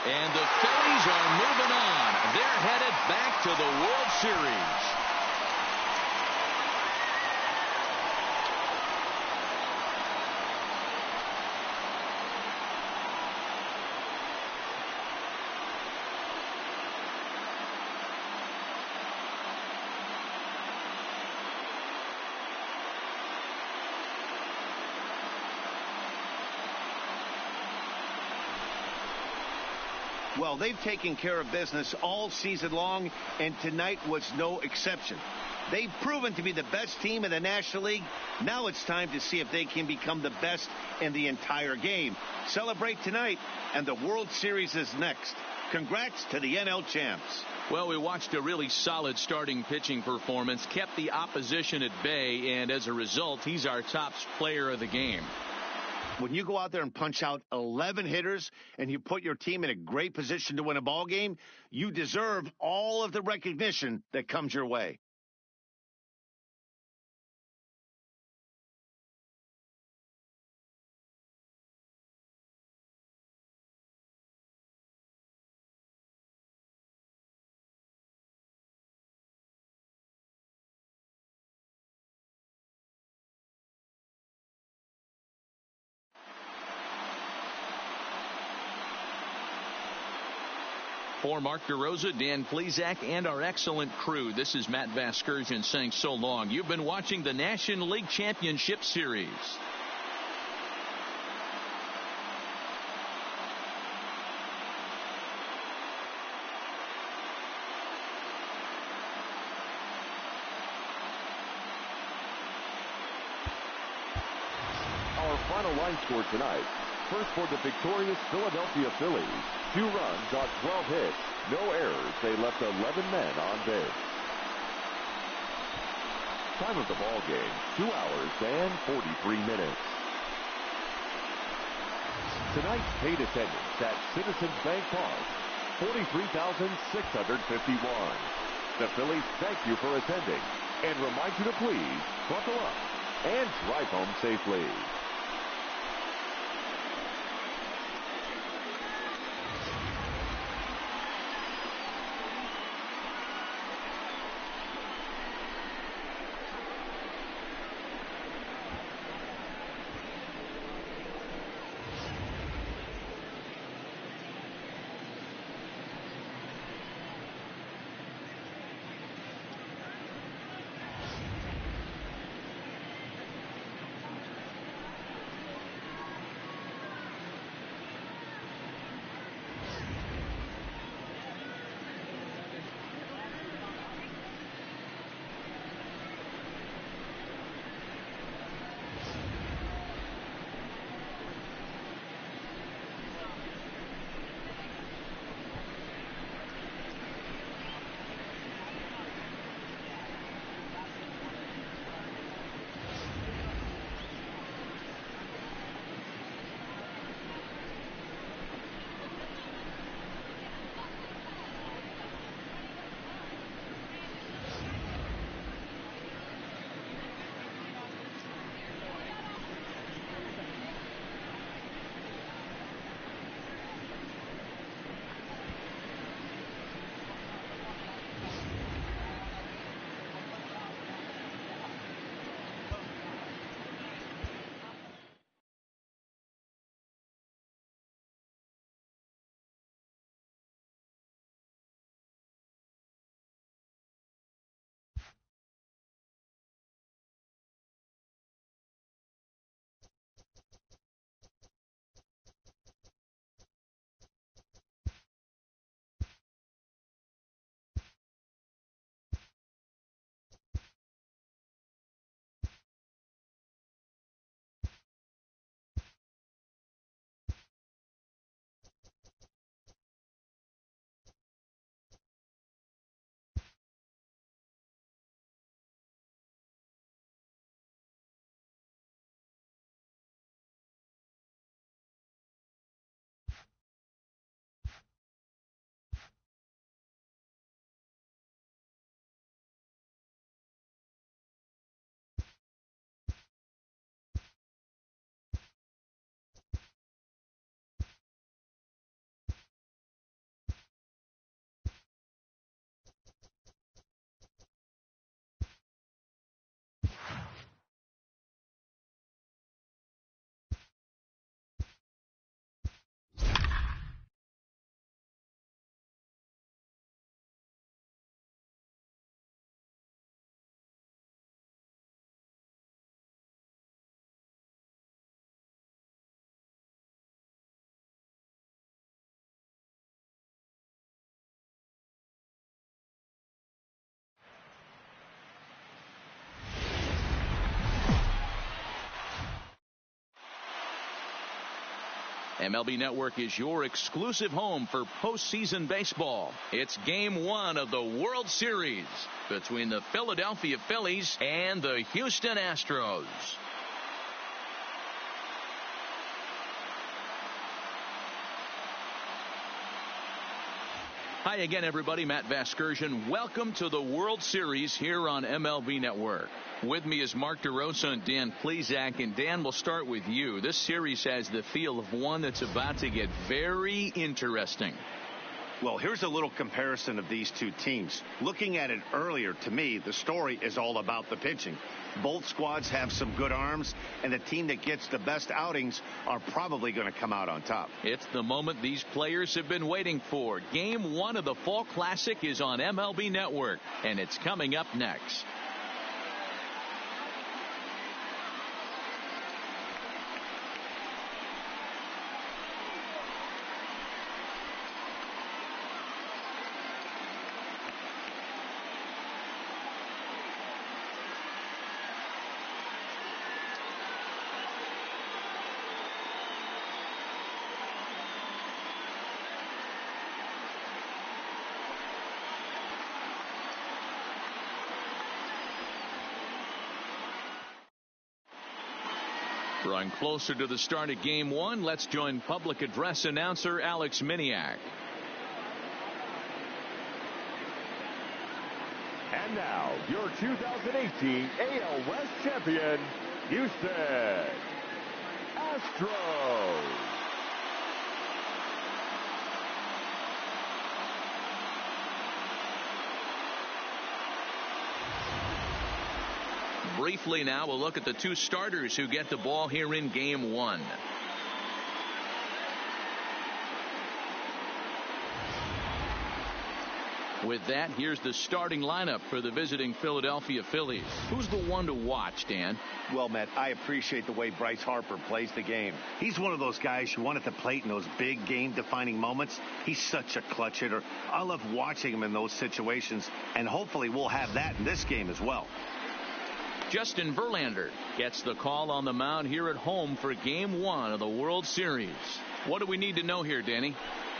And the Phillies are moving on. They're headed back to the World Series. Well, they've taken care of business all season long, and tonight was no exception. They've proven to be the best team in the National League. Now it's time to see if they can become the best in the entire game. Celebrate tonight, and the World Series is next. Congrats to the NL champs. Well, we watched a really solid starting pitching performance, kept the opposition at bay, and as a result, he's our top player of the game. When you go out there and punch out 11 hitters and you put your team in a great position to win a ball game, you deserve all of the recognition that comes your way. For Mark DeRosa, Dan Plesac, and our excellent crew, this is Matt Vasgersian saying so long. You've been watching the National League Championship Series. Our final line score tonight. First for the victorious Philadelphia Phillies. 2 runs on 12 hits. No errors. They left 11 men on base. Time of the ball game, 2 hours and 43 minutes. Tonight's paid attendance at Citizens Bank Park, 43,651. The Phillies thank you for attending and remind you to please buckle up and drive home safely. MLB Network is your exclusive home for postseason baseball. It's Game 1 of the World Series between the Philadelphia Phillies and the Houston Astros. Hi again, everybody. Matt Vasgersian. Welcome to the World Series here on MLB Network. With me is Mark DeRosa and Dan Plesac. And Dan, we'll start with you. This series has the feel of one that's about to get very interesting. Well, here's a little comparison of these two teams. Looking at it earlier, to me, the story is all about the pitching. Both squads have some good arms, and the team that gets the best outings are probably going to come out on top. It's the moment these players have been waiting for. Game 1 of the Fall Classic is on MLB Network, and it's coming up next. Drawing closer to the start of Game 1, let's join public address announcer Alex Miniak. And now, your 2018 AL West champion, Houston Astros. Briefly now, we'll look at the two starters who get the ball here in Game 1. With that, here's the starting lineup for the visiting Philadelphia Phillies. Who's the one to watch, Dan? Well, Matt, I appreciate the way Bryce Harper plays the game. He's one of those guys who want at the plate in those big game-defining moments. He's such a clutch hitter. I love watching him in those situations, and hopefully we'll have that in this game as well. Justin Verlander gets the call on the mound here at home for Game 1 of the World Series. What do we need to know here, Danny?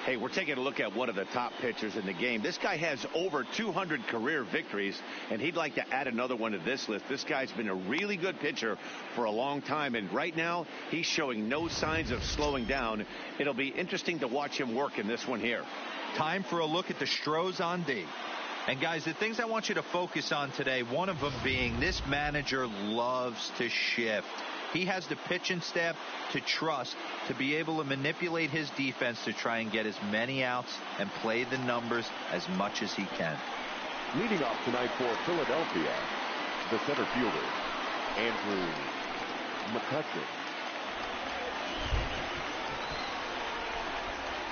Hey, we're taking a look at one of the top pitchers in the game. This guy has over 200 career victories, and he'd like to add another one to this list. This guy's been a really good pitcher for a long time, and right now he's showing no signs of slowing down. It'll be interesting to watch him work in this one here. Time for a look at the Stros on D. And guys, the things I want you to focus on today, one of them being this manager loves to shift. He has the pitching staff to trust to be able to manipulate his defense to try and get as many outs and play the numbers as much as he can. Leading off tonight for Philadelphia, the center fielder, Andrew McCutcheon.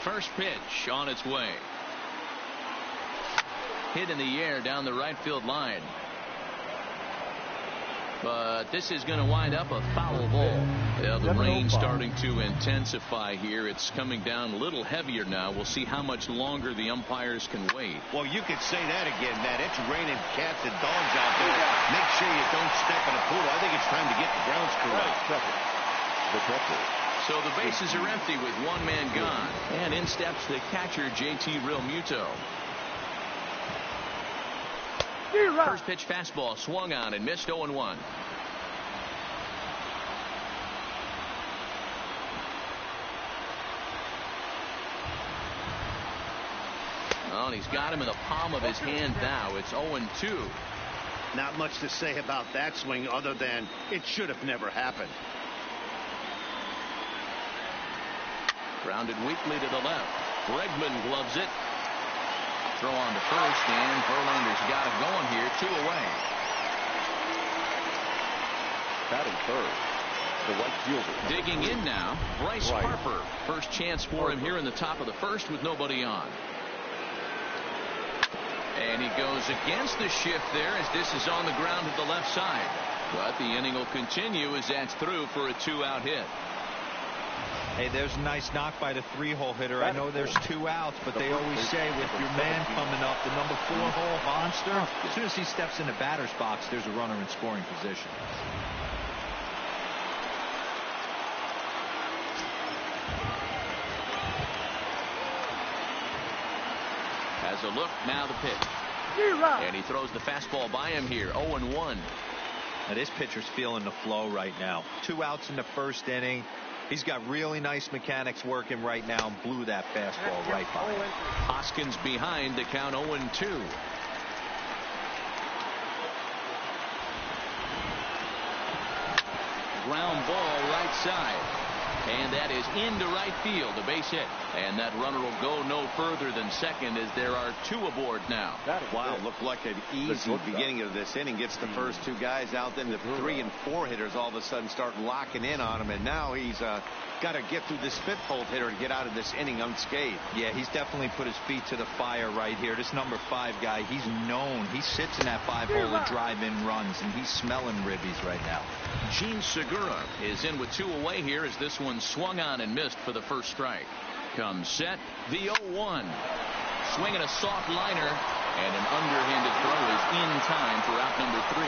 First pitch on its way. Hit in the air down the right field line. But this is going to wind up a foul ball. Yeah, the rain starting to intensify here. It's coming down a little heavier now. We'll see how much longer the umpires can wait. Well, you could say that again, Matt. It's raining cats and dogs out there. Make sure you don't step in a poodle. I think it's time to get the grounds crew out. So the bases are empty with one man gone. And in steps the catcher, JT Realmuto. First pitch fastball swung on and missed 0-1. Well, he's got him in the palm of his hand now. It's 0-2. Not much to say about that swing other than it should have never happened. Grounded weakly to the left. Bregman gloves it. Throw on to first, and Verlander's got it going here. 2 away. Batting third, the right fielder. Digging in now, Bryce Harper. First chance for him here in the top of the first with nobody on. And he goes against the shift there as this is on the ground at the left side. But the inning will continue as that's through for a 2-out hit. Hey, there's a nice knock by the 3-hole hitter. I know there's 2 outs, but they always say with your man coming up, the number 4-hole monster, as soon as he steps in the batter's box, there's a runner in scoring position. Now the pitch. And he throws the fastball by him here. 0-1. Now this pitcher's feeling the flow right now. 2 outs in the first inning. He's got really nice mechanics working right now and blew that fastball right by him. Hoskins behind to count 0-2. Ground ball right side. And that is into right field, a base hit. And that runner will go no further than second as there are 2 aboard now. Wow, looked like an easy beginning of this inning. Gets the first 2 guys out, then the 3 and 4 hitters all of a sudden start locking in on him. And now he's got to get through this 5th hole hitter to get out of this inning unscathed. Yeah, he's definitely put his feet to the fire right here. This number 5 guy, he's known. He sits in that 5 hole to drive in runs, and he's smelling ribbies right now. Gene Segura is in with 2 away here as this one swung on and missed for the first strike. Comes set, the 0-1. Swinging a soft liner, and an underhanded throw is in time for out number 3.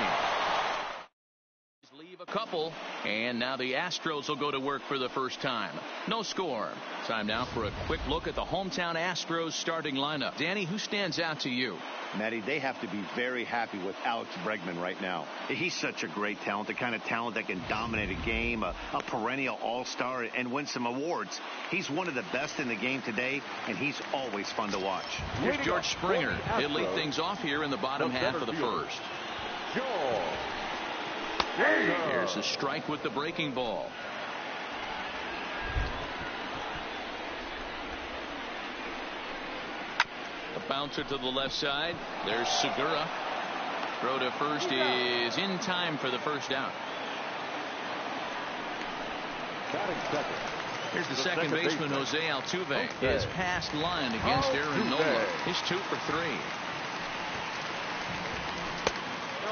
Leave a couple, and now the Astros will go to work for the first time. No score. Time now for a quick look at the hometown Astros starting lineup. Danny, who stands out to you? Matty, they have to be very happy with Alex Bregman right now. He's such a great talent, the kind of talent that can dominate a game, a perennial all-star, and win some awards. He's one of the best in the game today, and he's always fun to watch. Here's George Springer. He'll lead things off here in the bottom half of the first. Here's a strike with the breaking ball. A bouncer to the left side. There's Segura. Throw to first is in time for the first out. Here's the second baseman, Jose Altuve. His passed line against Aaron Nola. He's 2 for 3.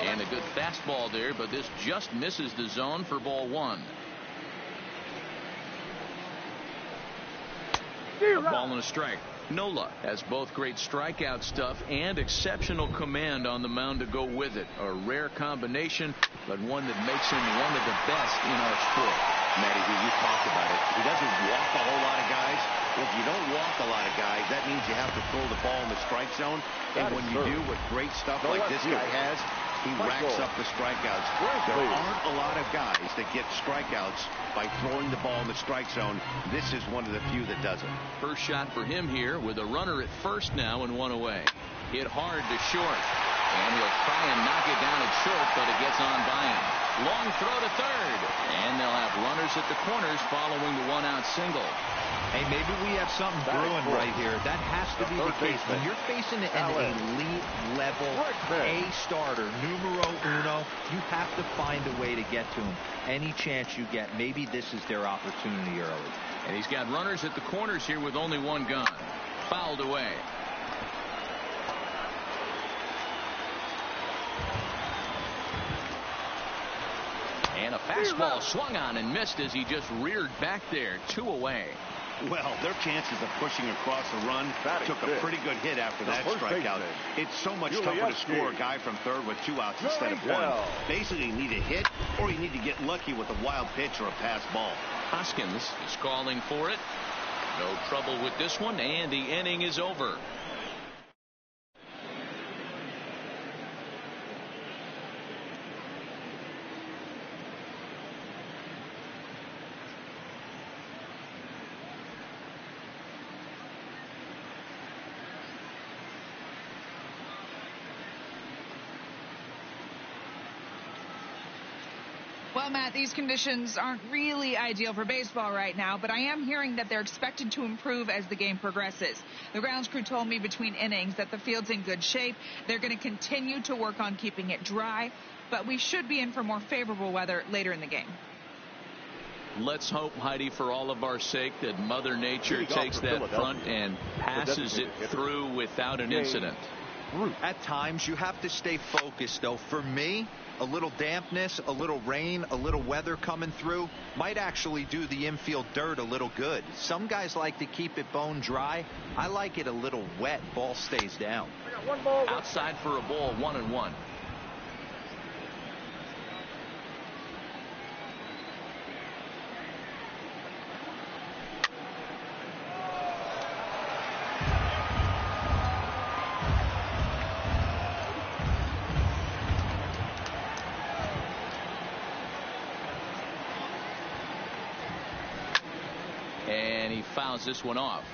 And a good fastball there, but this just misses the zone for ball 1. A ball and a strike. Nola has both great strikeout stuff and exceptional command on the mound to go with it. A rare combination, but one that makes him one of the best in our sport. Matty, you talked about it. He doesn't walk a whole lot of guys. If you don't walk a lot of guys, that means you have to throw the ball in the strike zone. And when you do with great stuff like this guy has, he racks up the strikeouts. There aren't a lot of guys that get strikeouts by throwing the ball in the strike zone. This is one of the few that does it. First shot for him here with a runner at first now and 1 away. Hit hard to short. And he'll try and knock it down at short, but it gets on by him. Long throw to third. And they'll have runners at the corners following the 1-out single. Hey, maybe we have something brewing right here. That has to be the case. When you're facing an elite level A starter, numero uno, you have to find a way to get to him. Any chance you get, maybe this is their opportunity early. And he's got runners at the corners here with only 1 gone. Fouled away. And a fastball swung on and missed as he just reared back there. 2 away. Well, their chances of pushing across a run took a pretty good hit after that strikeout. It's so much tougher to score a guy from third with 2 outs instead of 1. Basically, you need a hit or you need to get lucky with a wild pitch or a pass ball. Hoskins is calling for it. No trouble with this one, and the inning is over. Well, Matt, these conditions aren't really ideal for baseball right now, but I am hearing that they're expected to improve as the game progresses. The grounds crew told me between innings that the field's in good shape. They're going to continue to work on keeping it dry, but we should be in for more favorable weather later in the game. Let's hope, Heidi, for all of our sake, that Mother Nature takes that front and passes it through without an incident. At times, you have to stay focused, though. For me, a little dampness, a little rain, a little weather coming through might actually do the infield dirt a little good. Some guys like to keep it bone dry. I like it a little wet. Ball stays down. Outside for a ball, 1-1. And he fouls this one off.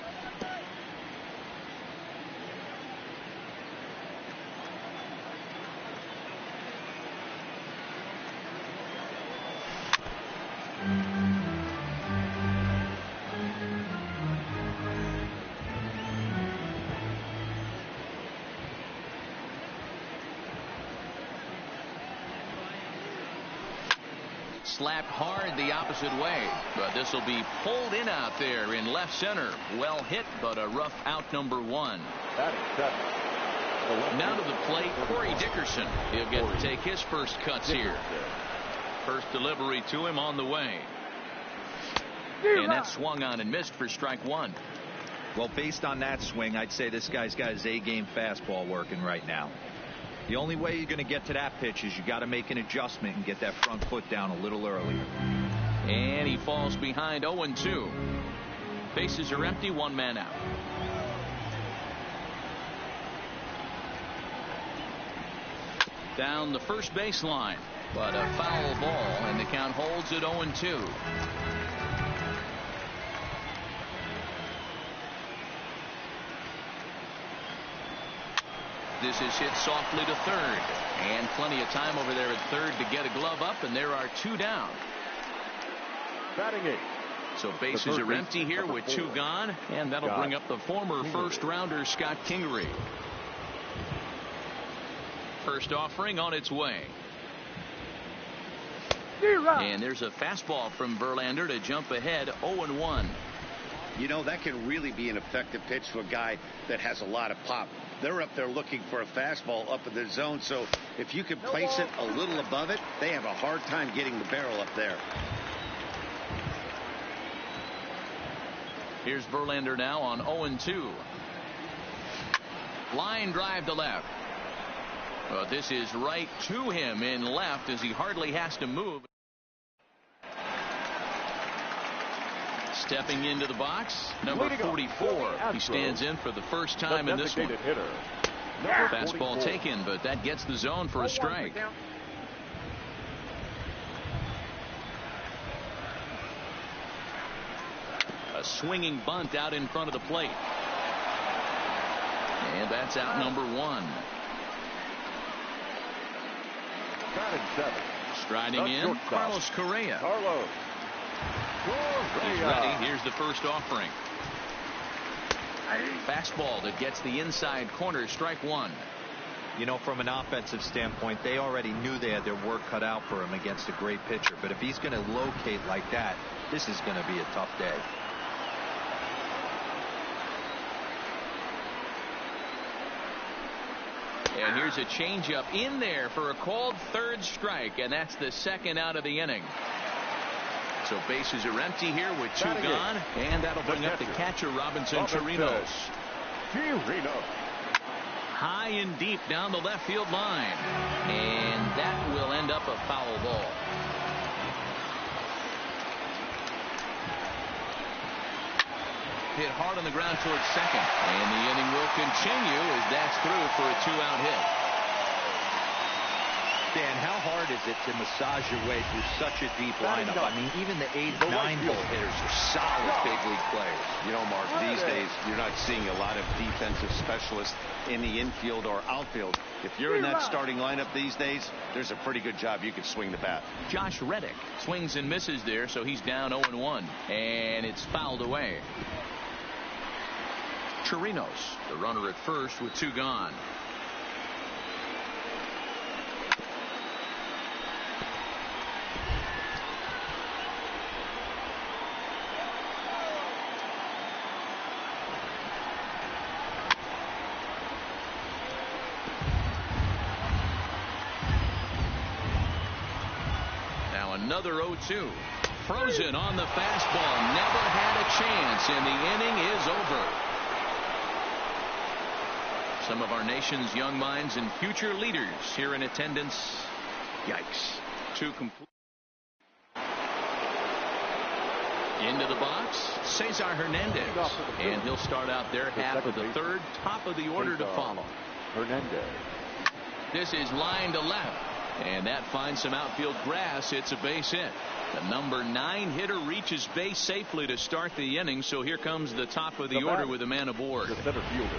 Slapped hard the opposite way, but this will be pulled in out there in left center. Well hit, but a rough out, number 1. Now to the plate, Corey Dickerson. He'll get to take his first cuts here. First delivery to him on the way. And that swung on and missed for strike 1. Well, based on that swing, I'd say this guy's got his A-game fastball working right now. The only way you're going to get to that pitch is you got to make an adjustment and get that front foot down a little earlier. And he falls behind 0-2. Bases are empty, 1 man out. Down the first baseline, but a foul ball, and the count holds at 0-2. This is hit softly to third, and plenty of time over there at third to get a glove up, and there are 2 down. Batting 8. So bases are empty here with 2 gone, and that'll bring up the former first rounder Scott Kingery. First offering on its way. And there's a fastball from Verlander to jump ahead 0-1. You know, that can really be an effective pitch to a guy that has a lot of pop. They're up there looking for a fastball up in the zone, so if you can place it a little above it, they have a hard time getting the barrel up there. Here's Verlander now on 0-2. Line drive to left. Well, this is right to him in left as he hardly has to move. Stepping into the box, number 44. He stands in for the first time in this one. Fastball taken, but that gets the zone for a strike. A swinging bunt out in front of the plate. And that's out, number 1. Striding in, Carlos Correa. He's ready. Here's the first offering. Fastball that gets the inside corner, strike 1. You know, from an offensive standpoint, they already knew they had their work cut out for him against a great pitcher. But if he's going to locate like that, this is going to be a tough day. And here's a changeup in there for a called third strike, and that's the second out of the inning. So bases are empty here with 2 gone, and that'll bring up the catcher, Robinson Chirinos. High and deep down the left field line, and that will end up a foul ball. Hit hard on the ground towards second, and the inning will continue as that's through for a 2-out hit. Dan, how hard is it to massage your way through such a deep lineup? I mean, even the 8th, 9th hitters are solid big league players. You know, Mark, these days you're not seeing a lot of defensive specialists in the infield or outfield. If you're in that starting lineup these days, there's a pretty good job you can swing the bat. Josh Reddick swings and misses there, so he's down 0-1, and it's fouled away. Chirinos, the runner at first with 2 gone. Now another 0-2. Frozen on the fastball. Never had a chance, and the inning is over. Some of our nation's young minds and future leaders here in attendance. Yikes. 2 complete. Into the box, Cesar Hernandez. And he'll start out there half of the third, top of the order to follow. Hernandez. This is line to left. And that finds some outfield grass. It's a base hit. The number 9 hitter reaches base safely to start the inning, so here comes the top of the order with a man aboard.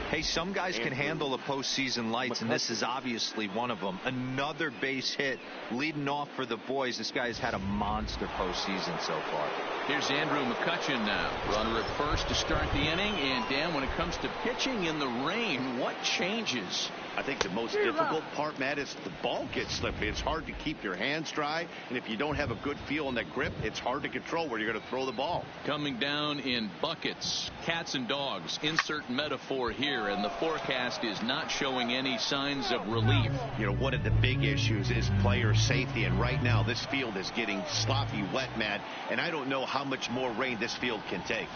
Hey, some guys can handle the postseason lights, and this is obviously one of them. Another base hit leading off for the boys. This guy's had a monster postseason so far. Here's Andrew McCutcheon now. Runner at first to start the inning. And Dan, when it comes to pitching in the rain, what changes? I think the most difficult part, Matt, is the ball gets slippery. It's hard to keep your hands dry, and if you don't have a good feel on that grip, it's hard to control where you're going to throw the ball. Coming down in buckets, cats and dogs, insert metaphor here, and the forecast is not showing any signs of relief. You know, one of the big issues is player safety, and right now this field is getting sloppy wet, Matt, and I don't know how much more rain this field can take.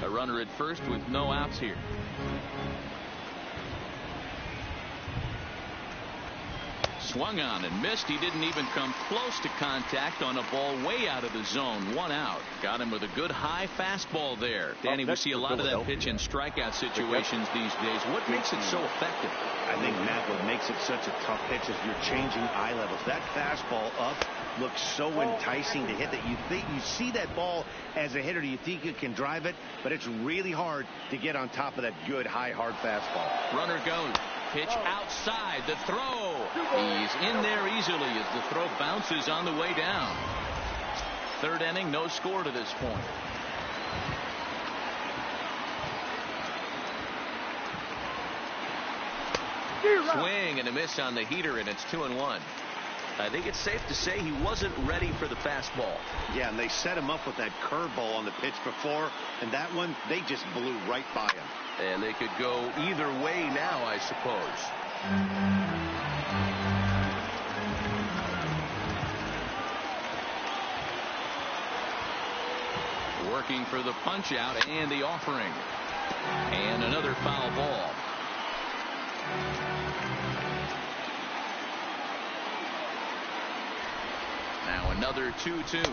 A runner at first with no outs here. Swung on and missed. He didn't even come close to contact on a ball way out of the zone. 1 out. Got him with a good high fastball there. Danny, we see a lot of that pitch in strikeout situations these days. What makes it so effective? I think, Matt, what makes it such a tough pitch is you're changing eye levels. That fastball up looks so enticing to hit that you think you see that ball as a hitter. You think you can drive it, but it's really hard to get on top of that good high hard fastball. Runner goes. Pitch outside. The throw. He's in there easily as the throw bounces on the way down. Third inning, no score to this point. Swing and a miss on the heater, and it's 2-1. I think it's safe to say he wasn't ready for the fastball. Yeah, and they set him up with that curveball on the pitch before, and that one, they just blew right by him. And they could go either way now, I suppose. Working for the punch out and the offering. And another foul ball. Now another 2-2.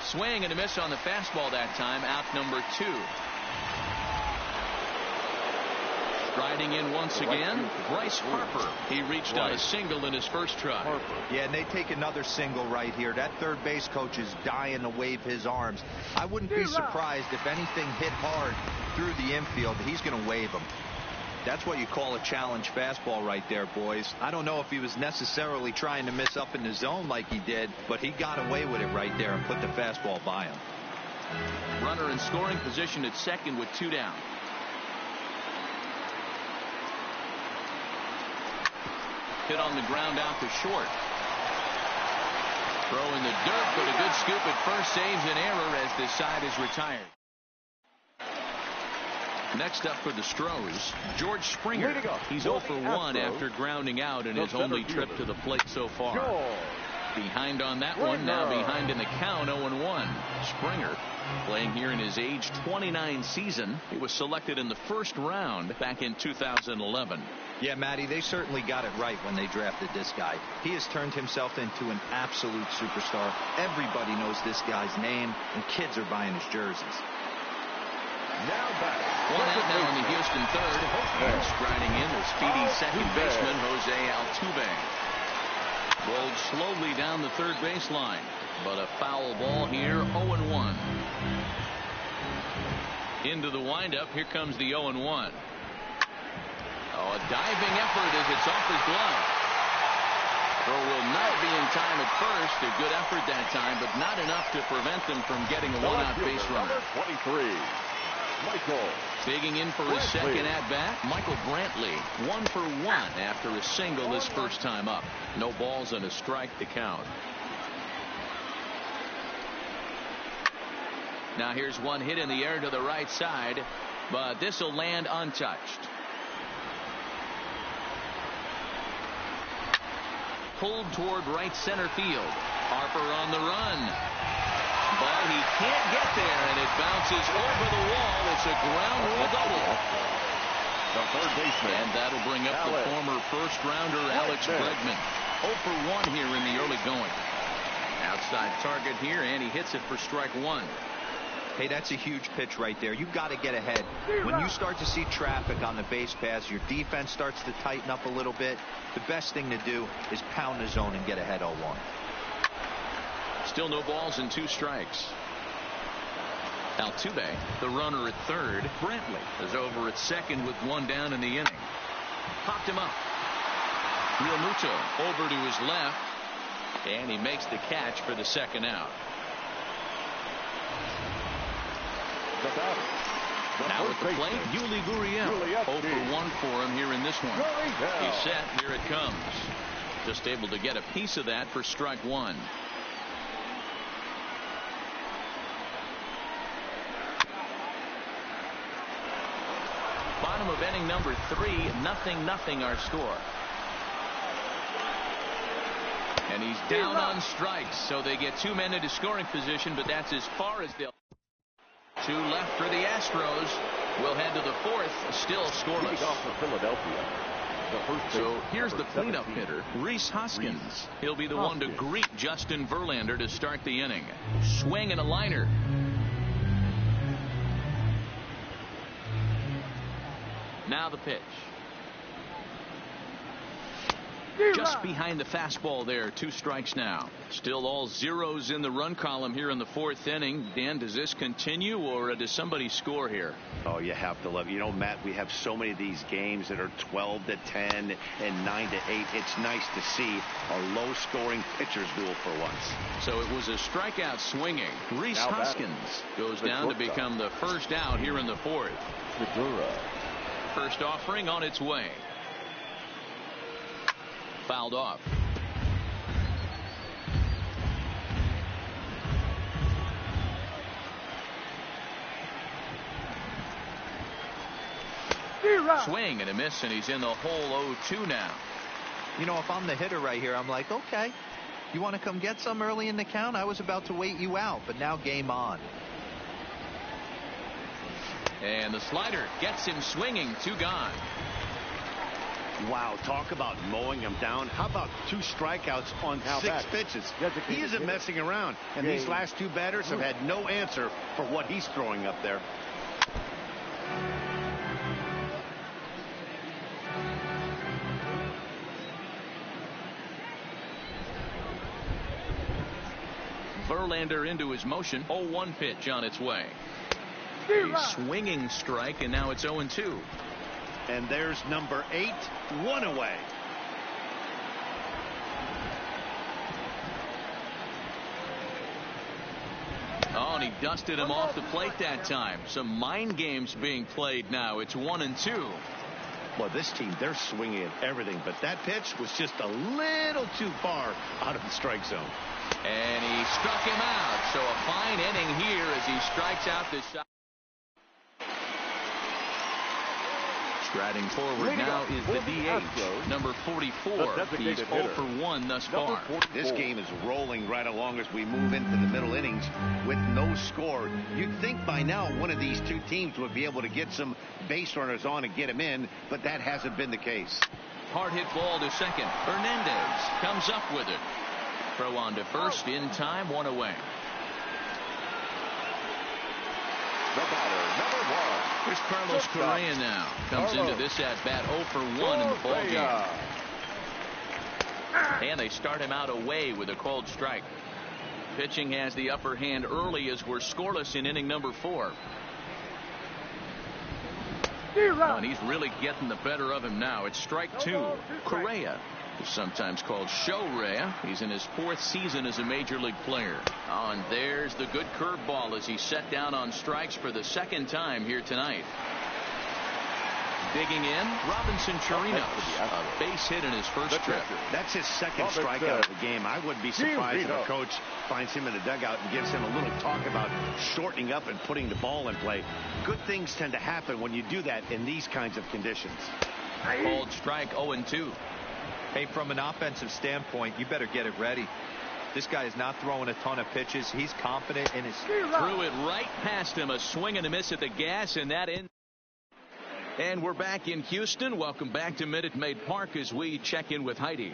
Swing and a miss on the fastball that time. Out number 2. Striding in once again, Bryce Harper. He reached on a single in his first try. Yeah, and they take another single right here. That third base coach is dying to wave his arms. I wouldn't be surprised if anything hit hard through the infield. He's going to wave them. That's what you call a challenge fastball right there, boys. I don't know if he was necessarily trying to miss up in the zone like he did, but he got away with it right there and put the fastball by him. Runner in scoring position at second with 2 down. Hit on the ground out to short. Throw in the dirt, but a good scoop at first saves an error as this side is retired. Next up for the Stros, George Springer. He's 0 for 1 after grounding out in his only trip to the plate so far. Behind on that one, now behind in the count, 0-1. Springer playing here in his age 29 season. He was selected in the first round back in 2011. Yeah, Matty, they certainly got it right when they drafted this guy. He has turned himself into an absolute superstar. Everybody knows this guy's name, and kids are buying his jerseys. Now back. 1 out now in the Houston third. And striding in the speedy second baseman, Jose Altuve. Rolled slowly down the third baseline. But a foul ball here, 0-1. Into the windup, here comes the 0-1. Oh, a diving effort as it's off his glove. Throw will not be in time at first. A good effort that time, but not enough to prevent them from getting a one-out base runner. 23. Michael. Digging in for his second at-bat, Michael Brantley. 1 for 1 after a single his first time up. No balls and a strike to count. Now here's one hit in the air to the right side, but this will land untouched. Pulled toward right center field. Harper on the run. But he can't get there, and it bounces over the wall. It's a ground rule double. The third baseman. And that'll bring up the former first-rounder Alex Bregman. 0 for 1 here in the early going. Outside target here, and he hits it for strike 1. Hey, that's a huge pitch right there. You've got to get ahead. When you start to see traffic on the base paths, your defense starts to tighten up a little bit. The best thing to do is pound the zone and get ahead 0-1. Still no balls and 2 strikes. Altuve, the runner at third. Brantley is over at second with 1 down in the inning. Popped him up. Realmuto over to his left, and he makes the catch for the 2nd out. Now at the plate, Yuli Gurriel. 0 for 1 for him here in this one. He's set. Here it comes. Just able to get a piece of that for strike 1. Bottom of inning number 3, 0-0 our score. And he's down on strikes, so they get 2 men into scoring position, but that's as far as they'll. 2 left for the Astros. We'll head to the 4th, still scoreless. So here's the cleanup hitter, Rhys Hoskins. He'll be the one to greet Justin Verlander to start the inning. Swing and a liner. Now the pitch. Just behind the fastball there. 2 strikes now. Still all zeros in the run column here in the 4th inning. Dan, does this continue, or does somebody score here? Oh, you have to love it. You know, Matt, we have so many of these games that are 12-10 and 9-8. It's nice to see a low-scoring pitcher's duel for once. So it was a strikeout swinging. Rhys Hoskins goes down to become the 1st out here in the 4th. First offering on its way. Fouled off. Swing and a miss, and he's in the hole 0-2 now. You know, if I'm the hitter right here, I'm like, okay, you want to come get some early in the count? I was about to wait you out, but now game on. And the slider gets him swinging. 2 gone. Wow, talk about mowing him down. How about 2 strikeouts on 6 pitches? He isn't messing around, and these last 2 batters have had no answer for what he's throwing up there. Verlander into his motion. 0-1 pitch on its way. A swinging strike, and now it's 0-2. And there's number 8, 1 away. Oh, and he dusted him off the plate that time. Some mind games being played now. It's 1-2. Well, this team, they're swinging at everything, but that pitch was just a little too far out of the strike zone. And he struck him out. So a fine inning here as he strikes out this side. Striding forward now is the DH, number 44. He's 0 for 1 thus far. This game is rolling right along as we move into the middle innings with no score. You'd think by now one of these 2 teams would be able to get some base runners on and get him in, but that hasn't been the case. Hard hit ball to second. Hernandez comes up with it. Throw on to first in time, 1 away. The batter, number 1. Here's Carlos Correa now. Comes into this at-bat 0 for 1 in the ballgame. And they start him out away with a called strike. Pitching has the upper hand early as we're scoreless in inning number 4. And he's really getting the better of him now. It's strike 2. Correa is sometimes called Show-Rea. He's in his 4th season as a major league player. Oh, and there's the good curveball as he's set down on strikes for the 2nd time here tonight. Digging in, Robinson Chirinos. A base hit in his first trip. That's his 2nd strikeout of the game. I wouldn't be surprised if a coach finds him in the dugout and gives him a little talk about shortening up and putting the ball in play. Good things tend to happen when you do that in these kinds of conditions. Called strike 0-2. Hey, from an offensive standpoint, you better get it ready. This guy is not throwing a ton of pitches. He's confident in his. Threw it right past him. A swing and a miss at the gas, and that in. And we're back in Houston. Welcome back to Minute Maid Park as we check in with Heidi.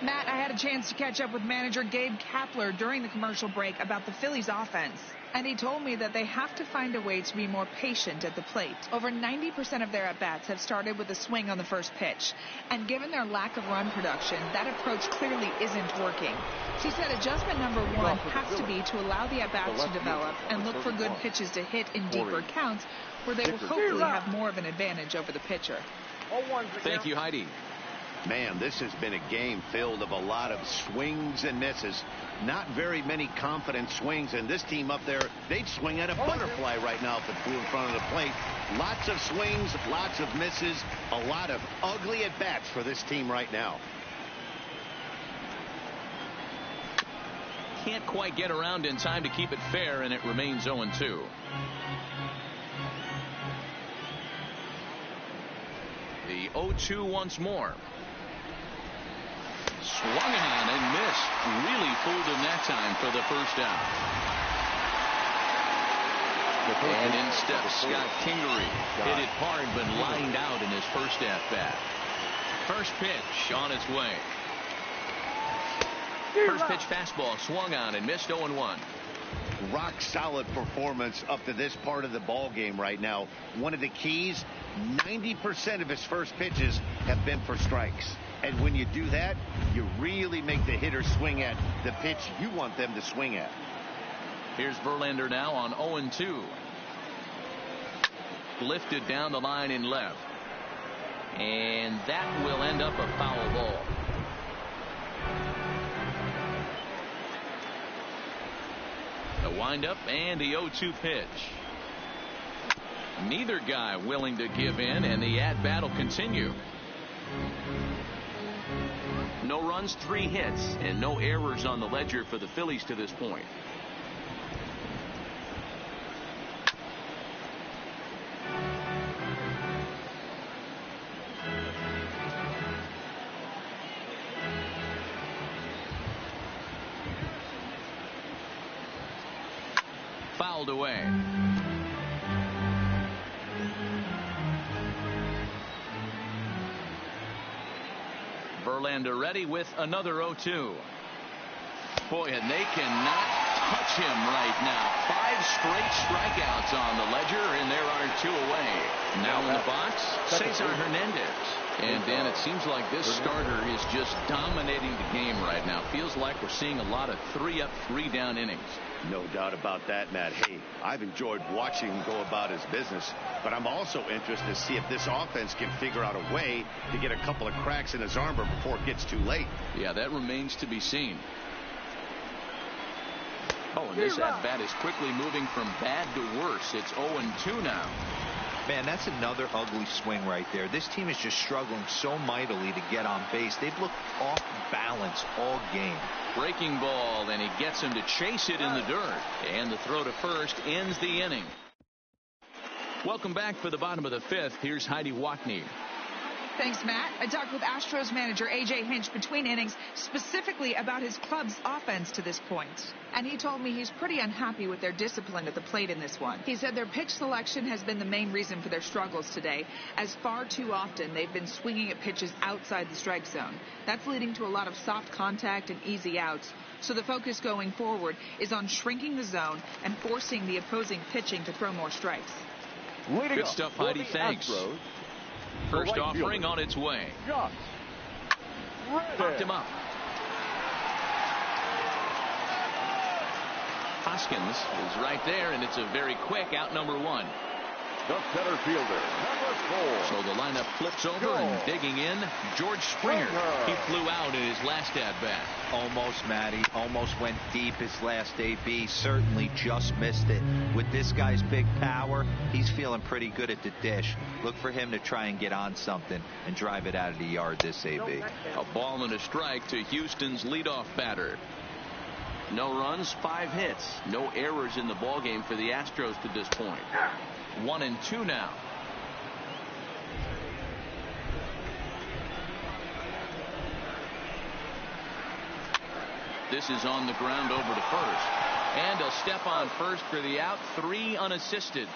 Matt, I had a chance to catch up with manager Gabe Kapler during the commercial break about the Phillies offense. And he told me that they have to find a way to be more patient at the plate. Over 90% of their at-bats have started with a swing on the first pitch. And given their lack of run production, that approach clearly isn't working. She said adjustment number one has to be to allow the at-bats to develop and look for good pitches to hit in deeper counts where they will hopefully have more of an advantage over the pitcher. Thank you, Heidi. Man, this has been a game filled of a lot of swings and misses. Not very many confident swings, and this team up there, they'd swing at a butterfly right now if it flew in front of the plate. Lots of swings, lots of misses, a lot of ugly at-bats for this team right now. Can't quite get around in time to keep it fair, and it remains 0-2. The 0-2 once more. Swung on and missed. Really fooled him that time for the first out. And in steps Scott Kingery. Hit it hard but lined out in his first at-bat. First pitch on its way. First pitch fastball swung on and missed 0-1. Rock solid performance up to this part of the ball game right now. One of the keys, 90% of his first pitches have been for strikes. And when you do that, you really make the hitter swing at the pitch you want them to swing at. Here's Verlander now on 0-2. Lifted down the line in left. And that will end up a foul ball. The windup and the 0-2 pitch. Neither guy willing to give in, and the at-bat will continue. No runs, 3 hits, and no errors on the ledger for the Phillies to this point. Fouled away. Verlander ready with another 0-2. Boy, and they cannot touch him right now. 5 straight strikeouts on the ledger, and there are 2 away. Now in the box, Cesar Hernandez. And Dan, it seems like this starter is just dominating the game right now. Feels like we're seeing a lot of 3-up, 3-down innings. No doubt about that, Matt. Hey, I've enjoyed watching him go about his business, but I'm also interested to see if this offense can figure out a way to get a couple of cracks in his armor before it gets too late. Yeah, that remains to be seen. Oh, and this at-bat is quickly moving from bad to worse. It's 0-2 now. Man, that's another ugly swing right there. This team is just struggling so mightily to get on base. They've looked off balance all game. Breaking ball, and he gets him to chase it in the dirt. And the throw to first ends the inning. Welcome back for the bottom of the 5th. Here's Heidi Watney. Thanks, Matt. I talked with Astros manager A.J. Hinch between innings specifically about his club's offense to this point. And he told me he's pretty unhappy with their discipline at the plate in this one. He said their pitch selection has been the main reason for their struggles today, as far too often they've been swinging at pitches outside the strike zone. That's leading to a lot of soft contact and easy outs. So the focus going forward is on shrinking the zone and forcing the opposing pitching to throw more strikes. Good stuff, Heidi. Thanks. Astros, First offering on its way. Popped him up. Hoskins is right there, and it's a very quick out number 1. The center fielder, number 4. So the lineup flips over, and digging in, George Springer. He flew out in his last at-bat. Almost, Matty. Almost went deep his last AB. Certainly just missed it. With this guy's big power, he's feeling pretty good at the dish. Look for him to try and get on something and drive it out of the yard this AB. A ball and a strike to Houston's leadoff batter. No runs, 5 hits. No errors in the ballgame for the Astros to this point. 1-2 now. This is on the ground over to first. And a step on first for the out. 3 unassisted.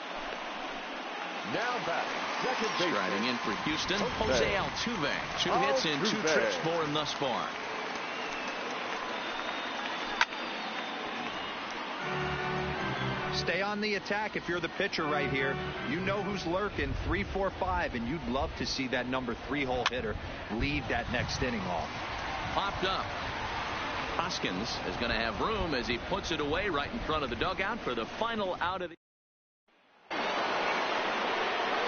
Now batting, second base. Striding in for Houston, Jose Altuve. 2 hits and 2 trips for him thus far. stay on the attack if you're the pitcher right here. You know who's lurking, 3, 4, 5, and you'd love to see that number 3-hole hitter lead that next inning off. Popped up. Hoskins is going to have room as he puts it away right in front of the dugout for the final out of the.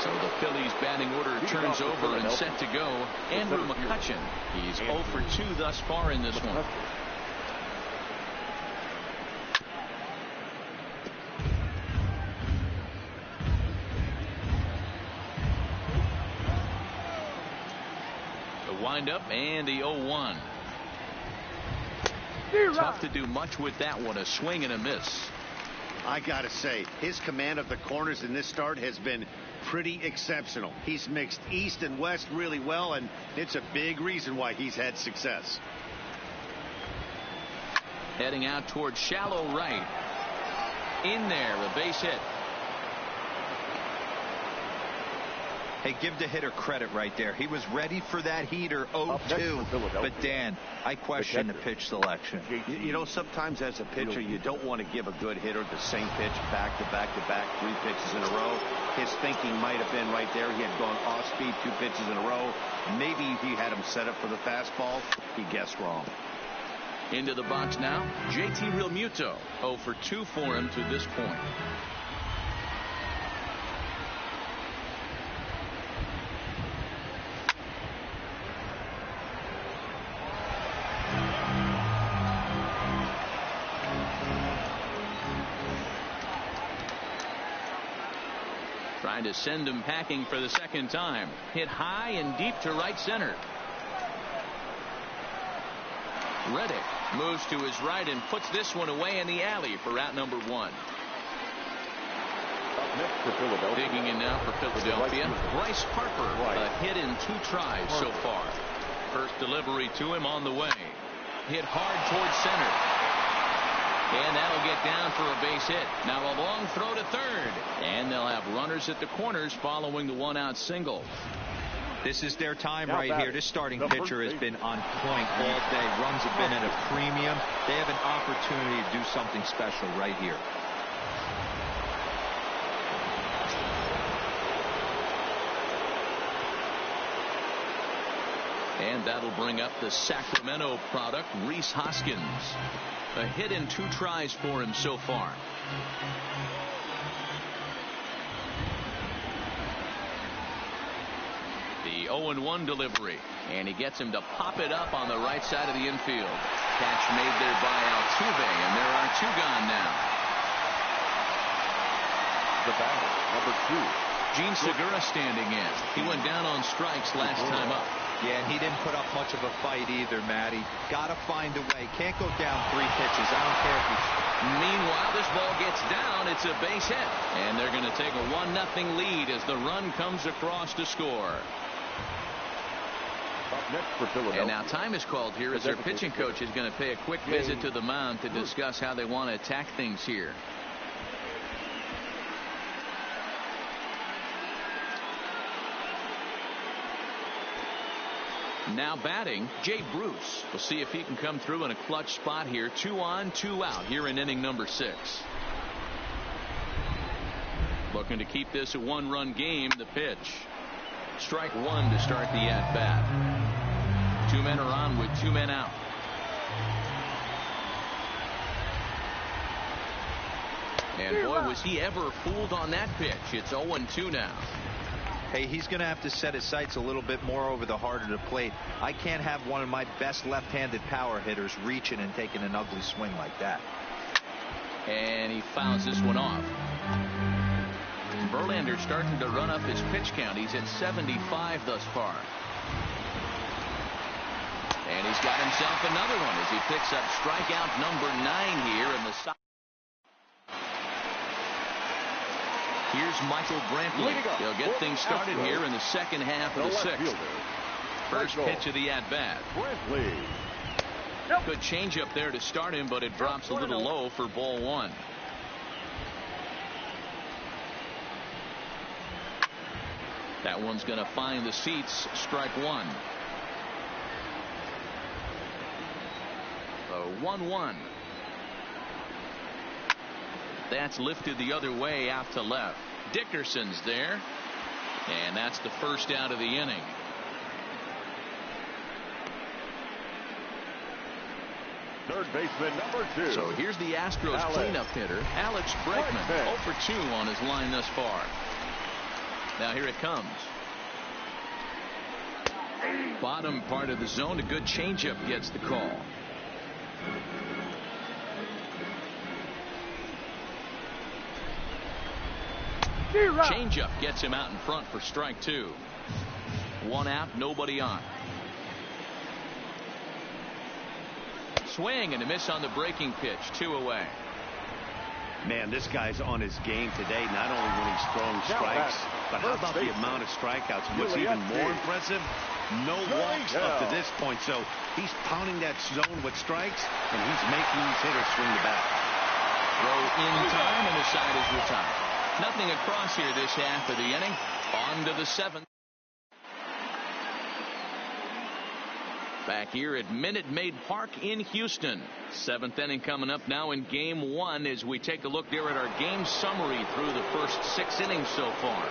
So the Phillies batting order turns over and set to go. Andrew McCutchen. He's 0 for 2 thus far in this one. The windup and the 0-1. Tough to do much with that one. A swing and a miss. I gotta say, his command of the corners in this start has been pretty exceptional. He's mixed east and west really well, and it's a big reason why he's had success. Heading out towards shallow right. In there, a base hit. Hey, give the hitter credit right there. He was ready for that heater 0-2. But, Dan, I question the pitch selection. You know, sometimes as a pitcher, you don't want to give a good hitter the same pitch back to back to back, 3 pitches in a row. His thinking might have been right there. He had gone off speed 2 pitches in a row. Maybe he had him set up for the fastball. He guessed wrong. Into the box now, JT Realmuto. 0 for 2 for him to this point. Trying to send him packing for the second time. Hit high and deep to right center. Reddick moves to his right and puts this one away in the alley for out number 1. Up next for Philadelphia. Digging in now for Philadelphia. Bryce Harper. A hit in 2 tries so far. First delivery to him on the way. Hit hard towards center. And that'll get down for a base hit. Now a long throw to third. And they'll have runners at the corners following the 1-out single. This is their time right here. This starting pitcher has been on point all day. Runs have been at a premium. They have an opportunity to do something special right here. And that'll bring up the Sacramento product, Rhys Hoskins. A hit in 2 tries for him so far. The 0-1 delivery. And he gets him to pop it up on the right side of the infield. Catch made there by Altuve, and there are 2 gone now. The batter, number 2. Gene Segura standing in. He went down on strikes last time up. Yeah, and he didn't put up much of a fight either, Matty. Got to find a way. Can't go down 3 pitches. I don't care if he's... Meanwhile, this ball gets down. It's a base hit. And they're going to take a 1-0 lead as the run comes across to score. Up next for Philadelphia. And now time is called here as their pitching coach is going to pay a quick visit to the mound to discuss how they want to attack things here. Now batting, Jay Bruce. We'll see if he can come through in a clutch spot here. 2 on, 2 out here in inning number 6. Looking to keep this a 1-run game. The pitch. Strike 1 to start the at-bat. 2 men are on with 2 men out. And boy, was he ever fooled on that pitch. It's 0-2 now. Hey, he's going to have to set his sights a little bit more over the heart of the plate. I can't have one of my best left-handed power hitters reaching and taking an ugly swing like that. And he fouls this one off. Verlander starting to run up his pitch count. He's at 75 thus far. And he's got himself another one as he picks up strikeout number 9 here in the side. Here's Michael Brantley. He'll get things started here in the second half of the 6th. First pitch of the at-bat. Good change up there to start him, but it drops a little low for ball 1. That one's going to find the seats. Strike 1. So 1-1. That's lifted the other way out to left. Dickerson's there. And that's the first out of the inning. Third baseman number 2. So here's the Astros cleanup hitter, Alex Bregman, 0 for 2 on his line thus far. Now here it comes. Bottom part of the zone, a good changeup gets the call. Changeup gets him out in front for strike 2. 1 out, nobody on. Swing and a miss on the breaking pitch. 2 away. Man, this guy's on his game today, not only when he's throwing strikes, but how about the amount of strikeouts? What's even more impressive, no walks up to this point. So he's pounding that zone with strikes, and he's making these hitters swing the bat. Throw in time, and the side is retired. Nothing across here this half of the inning. On to the 7th. Back here at Minute Maid Park in Houston. 7th inning coming up now in game 1 as we take a look there at our game summary through the first 6 innings so far.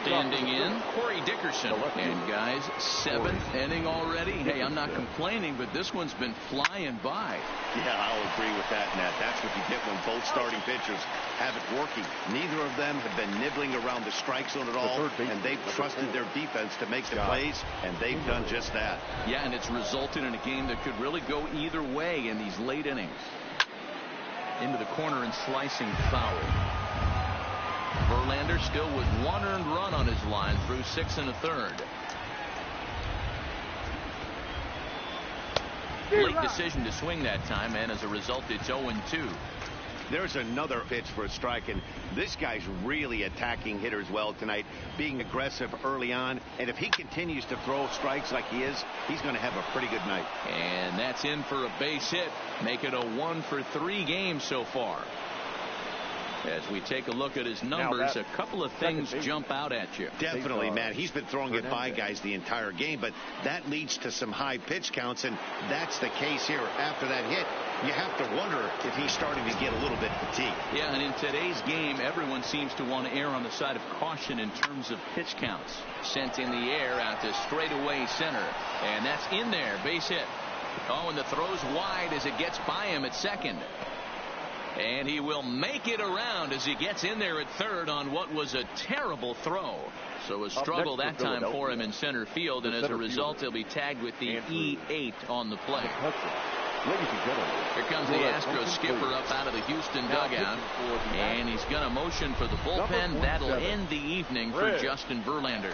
Standing in, Corey Dickerson. And guys, 7th inning already. Hey, I'm not complaining, but this one's been flying by. Yeah, I'll agree with that, Matt. That's what you get when both starting pitchers have it working. Neither of them have been nibbling around the strike zone at all, and they've trusted their defense to make the plays, and they've done just that. Yeah, and it's resulted in a game that could really go either way in these late innings. Into the corner and slicing foul. Verlander still with 1 earned run on his line through 6 1/3. Late decision to swing that time, and as a result, it's 0-2. There's another pitch for a strike, and this guy's really attacking hitters well tonight, being aggressive early on, and if he continues to throw strikes like he is, he's going to have a pretty good night. And that's in for a base hit. Make it a 1 for 3 game so far. As we take a look at his numbers, a couple of things jump out at you. Definitely, Matt. He's been throwing it by guys the entire game, but that leads to some high pitch counts, and that's the case here. After that hit, you have to wonder if he's starting to get a little bit fatigued. Yeah, and in today's game, everyone seems to want to err on the side of caution in terms of pitch counts. Sent in the air out to straightaway center, and that's in there, base hit. Oh, and the throw's wide as it gets by him at second. And he will make it around as he gets in there at third on what was a terrible throw. So a struggle that time for him in center field, and as a result, he'll be tagged with the E8 on the play. Ladies and gentlemen, here comes the Astros skipper up out of the Houston dugout, and he's going to motion for the bullpen. That'll end the evening for Justin Verlander.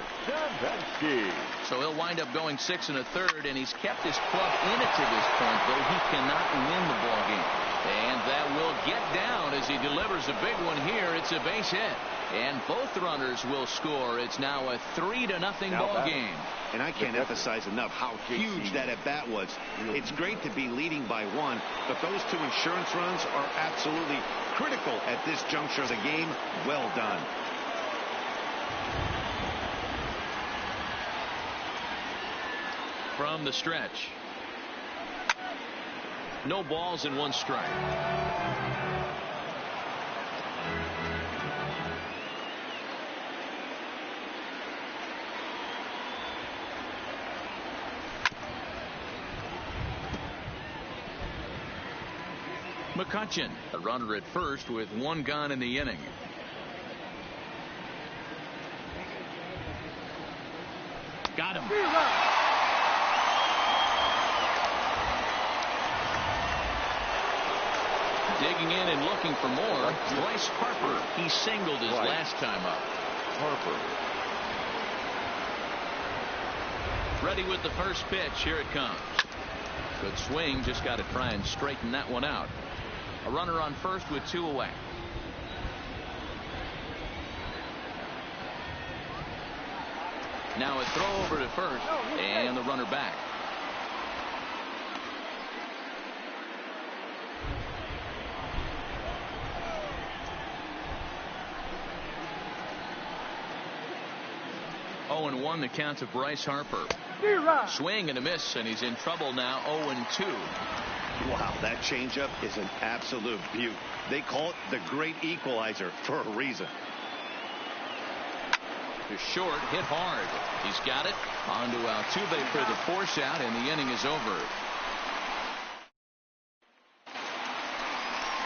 So he'll wind up going 6 1/3, and he's kept his club in it to this point, though he cannot win the ball game. And that will get down as he delivers a big one here. It's a base hit, and both runners will score. It's now a 3-0 ball game. And I can't emphasize enough how huge that at bat was. It's great to be leading by 1, but those 2 insurance runs are absolutely critical at this juncture of the game. Well done. From the stretch. No balls and 1 strike. McCutchen, a runner at first with 1 gone in the inning. Got him. Digging in and looking for more. Bryce Harper. He singled his last time up. Harper. Ready with the first pitch. Here it comes. Good swing. Just got to try and straighten that one out. A runner on first with 2 away. Now a throw over to first, and the runner back. Oh, and 1 the count to Bryce Harper. Swing and a miss, and he's in trouble now. 0-2. Wow, that changeup is an absolute beaut. They call it the great equalizer for a reason. To short, hit hard. He's got it. On to Altuve for the force out, and the inning is over.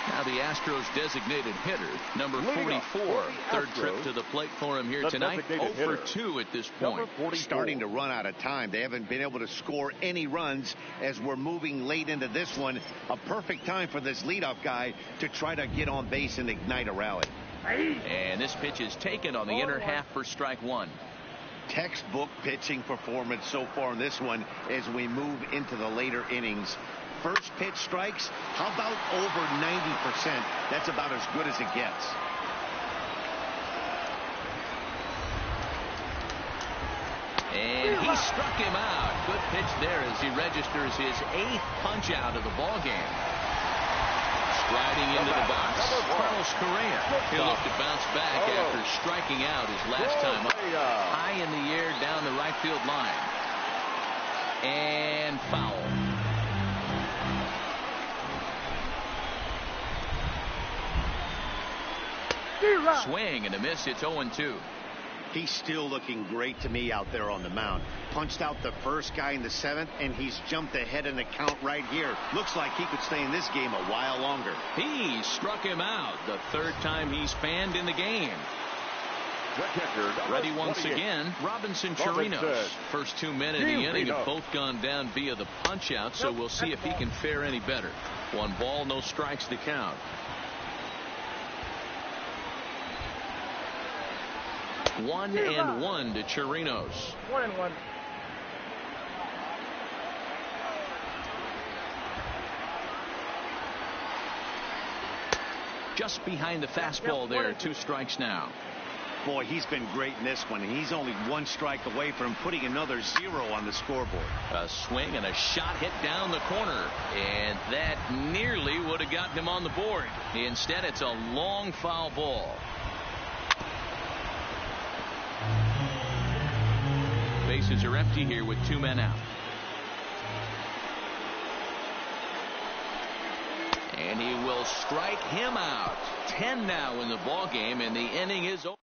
Now the Astros designated hitter, number 44. Third trip to the plate for him here tonight. 0-2 at this point. Starting to run out of time. They haven't been able to score any runs as we're moving late into this one. A perfect time for this leadoff guy to try to get on base and ignite a rally. And this pitch is taken on the inner half for strike one. Textbook pitching performance so far in this one as we move into the later innings. First pitch strikes, how about over 90%? That's about as good as it gets. And he struck him out. Good pitch there as he registers his 8th punch out of the ball game. Striding into the box, Carlos Correa. He'll look to bounce back after striking out his last time up. High in the air down the right field line. And foul. Swing and a miss. It's 0-2. He's still looking great to me out there on the mound. Punched out the first guy in the 7th, and he's jumped ahead in the count right here. Looks like he could stay in this game a while longer. He struck him out. The 3rd time he's fanned in the game. Ready once again, Robinson Chirinos. First 2 men in the inning have both gone down via the punch out, so we'll see if he can fare any better. 1 ball, no strikes to count. 1-1 to Chirinos. 1-1. Just behind the fastball there. 2 strikes now. Boy, he's been great in this one. He's only 1 strike away from putting another 0 on the scoreboard. A swing and a shot hit down the corner. And that nearly would have gotten him on the board. Instead, it's a long foul ball. Bases are empty here with 2 men out. And he will strike him out. 10 now in the ball game, and the inning is over.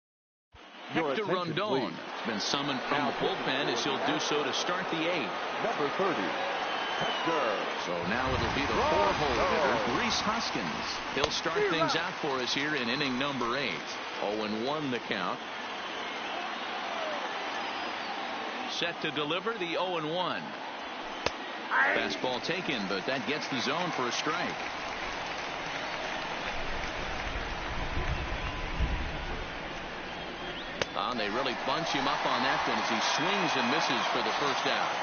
Hector Rondon has been summoned from the bullpen as he'll do so to start the 8th. Number 30, Hector. So now it'll be the 4-hole hitter, Rhys Hoskins. He'll start things out for us here in inning number 8. 0-1 the count. Set to deliver the 0-1. Fastball taken, but that gets the zone for a strike. They really bunch him up on that one as he swings and misses for the first out.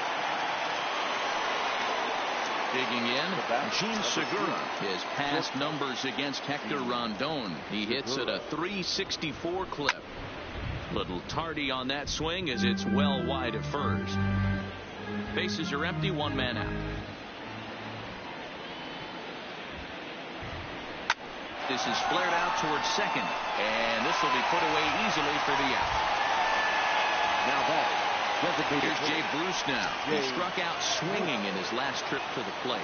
Digging in, Gene Segura. His past numbers against Hector Rondon. He hits at a .364 clip. Little tardy on that swing as it's well wide of first. Bases are empty, 1 man out. This is flared out towards second, and this will be put away easily for the out. Now back. Here's Jay Bruce now. He struck out swinging in his last trip to the plate.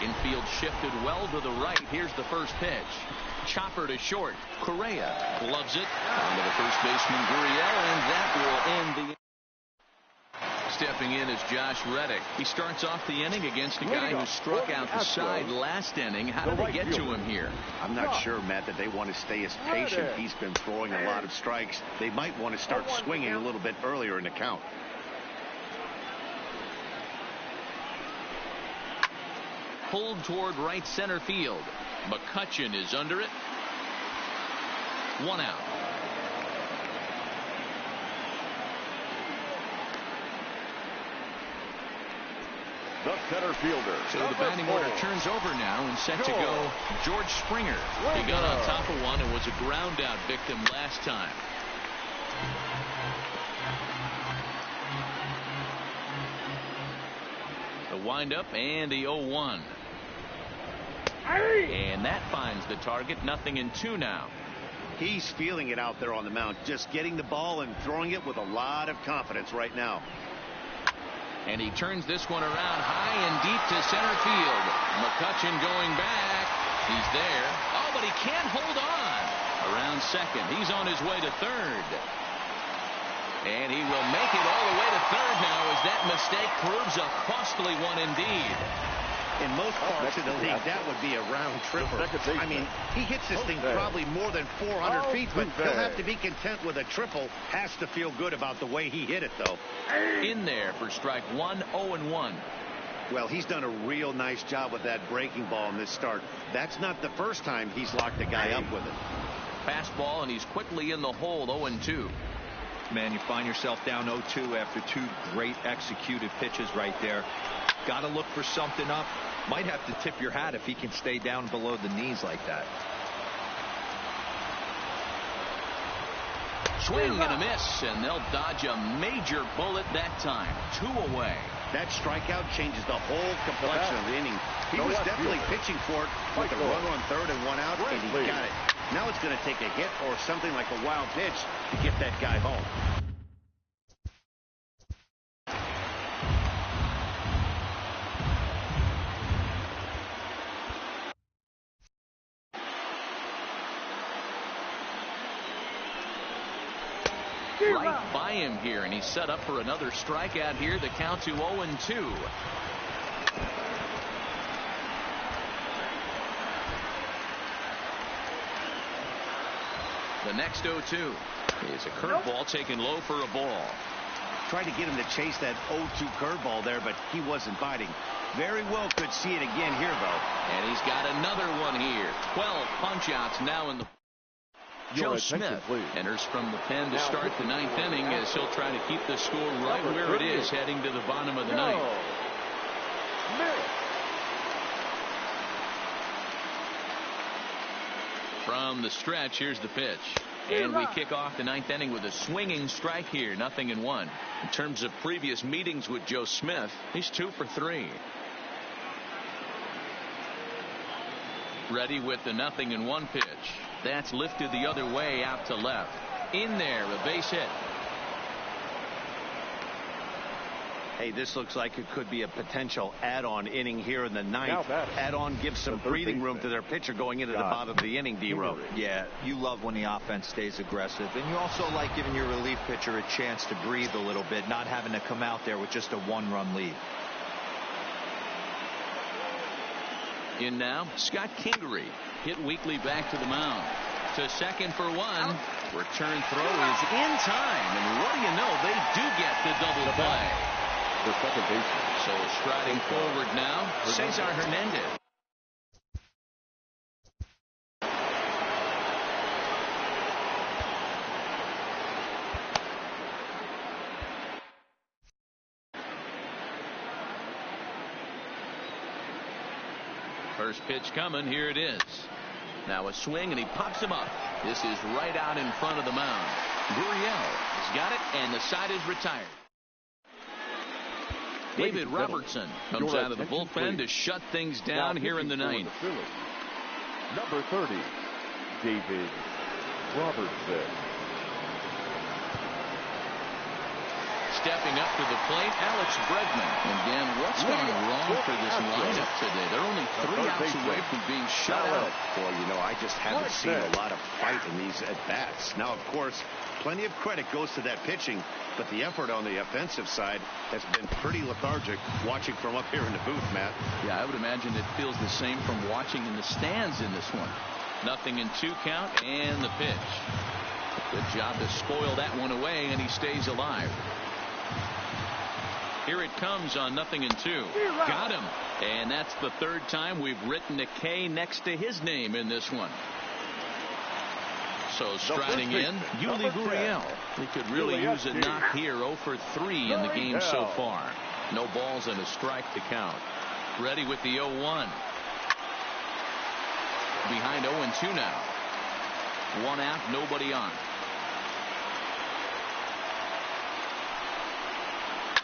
Infield shifted well to the right. Here's the first pitch. Chopper to short. Correa gloves it onto the first baseman Gurriel, and that will end the. Stepping in is Josh Reddick. He starts off the inning against a guy who struck out the side last inning. How did they get to him here? I'm not sure, Matt, that they want to stay as patient. He's been throwing a lot of strikes. They might want to start swinging a little bit earlier in the count. Pulled toward right center field. McCutchen is under it. 1 out. The center fielder. So the batting order turns over now and set to go George Springer. He got on top of one and was a ground out victim last time. The windup and the 0-1. And that finds the target. 0-2 now. He's feeling it out there on the mound, just getting the ball and throwing it with a lot of confidence right now. And he turns this one around high and deep to center field. McCutchen going back. He's there. Oh, but he can't hold on. Around second. He's on his way to third. And he will make it all the way to third now as that mistake proves a costly one indeed. In most parts of the league, that would be a round tripper. I mean, he hits this thing probably more than 400 feet, but he'll have to be content with a triple. Has to feel good about the way he hit it, though. In there for strike one, 0-1. Well, he's done a real nice job with that breaking ball in this start. That's not the first time he's locked a guy up with it. Fastball, and he's quickly in the hole, 0-2. Man, you find yourself down 0-2 after two great executed pitches right there. Got to look for something up. Might have to tip your hat if he can stay down below the knees like that. Swing and a miss, and they'll dodge a major bullet that time. 2 away. That strikeout changes the whole complexion of the inning. He was definitely pitching for it with a runner on third and one out, and he got it. Now it's going to take a hit or something like a wild pitch to get that guy home. Right by him here, and he's set up for another strikeout here. The count to 0-2. The next 0-2 is a curveball taken low for a ball. Tried to get him to chase that 0-2 curveball there, but he wasn't biting. Very well could see it again here, though. And he's got another one here. 12 punch-outs now in the... Joe Smith enters from the pen to start the ninth inning as he'll try to keep the score right where it is heading to the bottom of the ninth. From the stretch, here's the pitch. And we kick off the ninth inning with a swinging strike here, 0-1. In terms of previous meetings with Joe Smith, he's 2 for 3. Ready with the 0-1 pitch. That's lifted the other way out to left. In there, a base hit. Hey, this looks like it could be a potential add-on inning here in the ninth. Add-on gives some breathing room to their pitcher going into the bottom of the inning, D-Row. Yeah, you love when the offense stays aggressive. And you also like giving your relief pitcher a chance to breathe a little bit, not having to come out there with just a one-run lead. In now, Scott Kingery hit weakly back to the mound. To second for one. Return throw is in time. And what do you know? They do get the double play. The second baseman. So striding forward now, Cesar Hernandez. First pitch coming. Here it is. Now a swing, and he pops him up. This is right out in front of the mound. Gurriel has got it, and the side is retired. David Robertson comes out of the bullpen to shut things down here in the ninth. Number 30, David Robertson. Stepping up to the plate, Alex Bregman. And Dan, what's gone wrong for this lineup today? They're only 3 outs away from being shut out. Boy, you know, I just haven't seen a lot of fight in these at-bats. Now, of course, plenty of credit goes to that pitching, but the effort on the offensive side has been pretty lethargic watching from up here in the booth, Matt. Yeah, I would imagine it feels the same from watching in the stands in this one. 0-2 count, and the pitch. Good job to spoil that one away, and he stays alive. Here it comes on 0-2. Got him. And that's the third time we've written a K next to his name in this one. So striding in, Yuli Gurriel. He could really use a knock here. 0 for 3 in the game so far. No balls and a strike to count. Ready with the 0-1. Behind 0-2 now. 1 out, nobody on.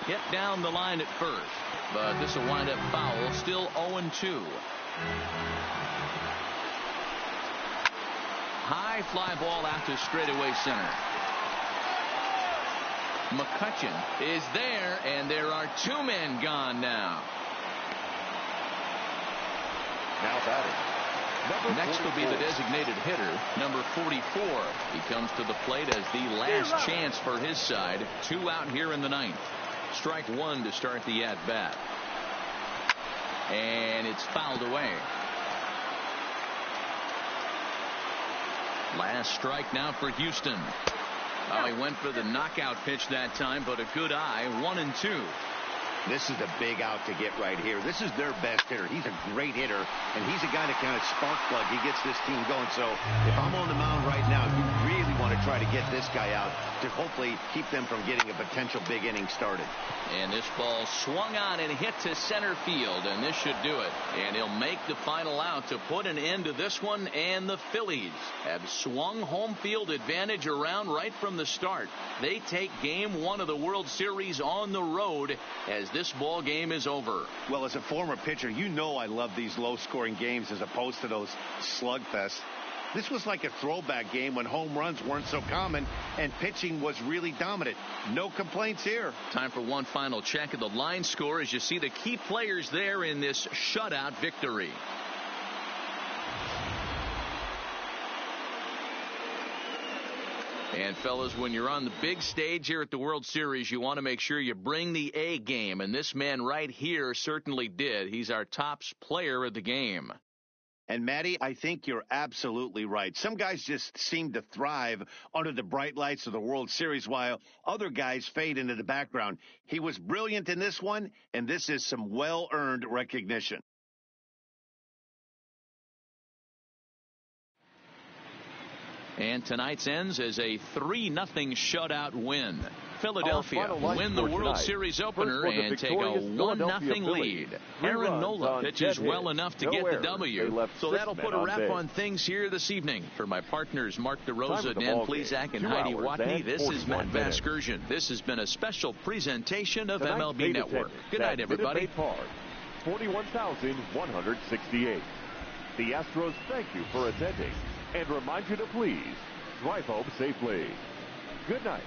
Hit down the line at first, but this will wind up foul. Still 0-2. High fly ball out to straightaway center. McCutcheon is there, and there are 2 men gone now. Now batting. Next will be the designated hitter, number 44. He comes to the plate as the last chance for his side. 2 out here in the 9th. Strike 1 to start the at-bat. And it's fouled away. Last strike now for Houston. Oh, he went for the knockout pitch that time, but a good eye. 1-2. This is a big out to get right here. This is their best hitter. He's a great hitter, and he's a guy that kind of spark plug. He gets this team going. So if I'm on the mound right now, you really want to try to get this guy out to hopefully keep them from getting a potential big inning started. And this ball swung on and hit to center field, and this should do it. And he'll make the final out to put an end to this one, and the Phillies have swung home field advantage around right from the start. They take Game 1 of the World Series on the road as this ball game is over. Well, as a former pitcher, you know I love these low-scoring games as opposed to those slugfests. This was like a throwback game when home runs weren't so common and pitching was really dominant. No complaints here. Time for one final check of the line score as you see the key players there in this shutout victory. And fellas, when you're on the big stage here at the World Series, you want to make sure you bring the A game. And this man right here certainly did. He's our top player of the game. And, Matty, I think you're absolutely right. Some guys just seem to thrive under the bright lights of the World Series while other guys fade into the background. He was brilliant in this one, and this is some well-earned recognition. And tonight's ends as a 3-0 shutout win. Philadelphia win the World Series opener and take a 1-0 lead. Aaron Nola pitches well enough to get the W. So that'll put a wrap on things here this evening. For my partners Mark DeRosa, Dan Plesac, and Heidi Watney, this is Matt Vasgersian. This has been a special presentation of MLB Network. Good night, everybody. 41,168. The Astros thank you for attending and remind you to please drive home safely. Good night.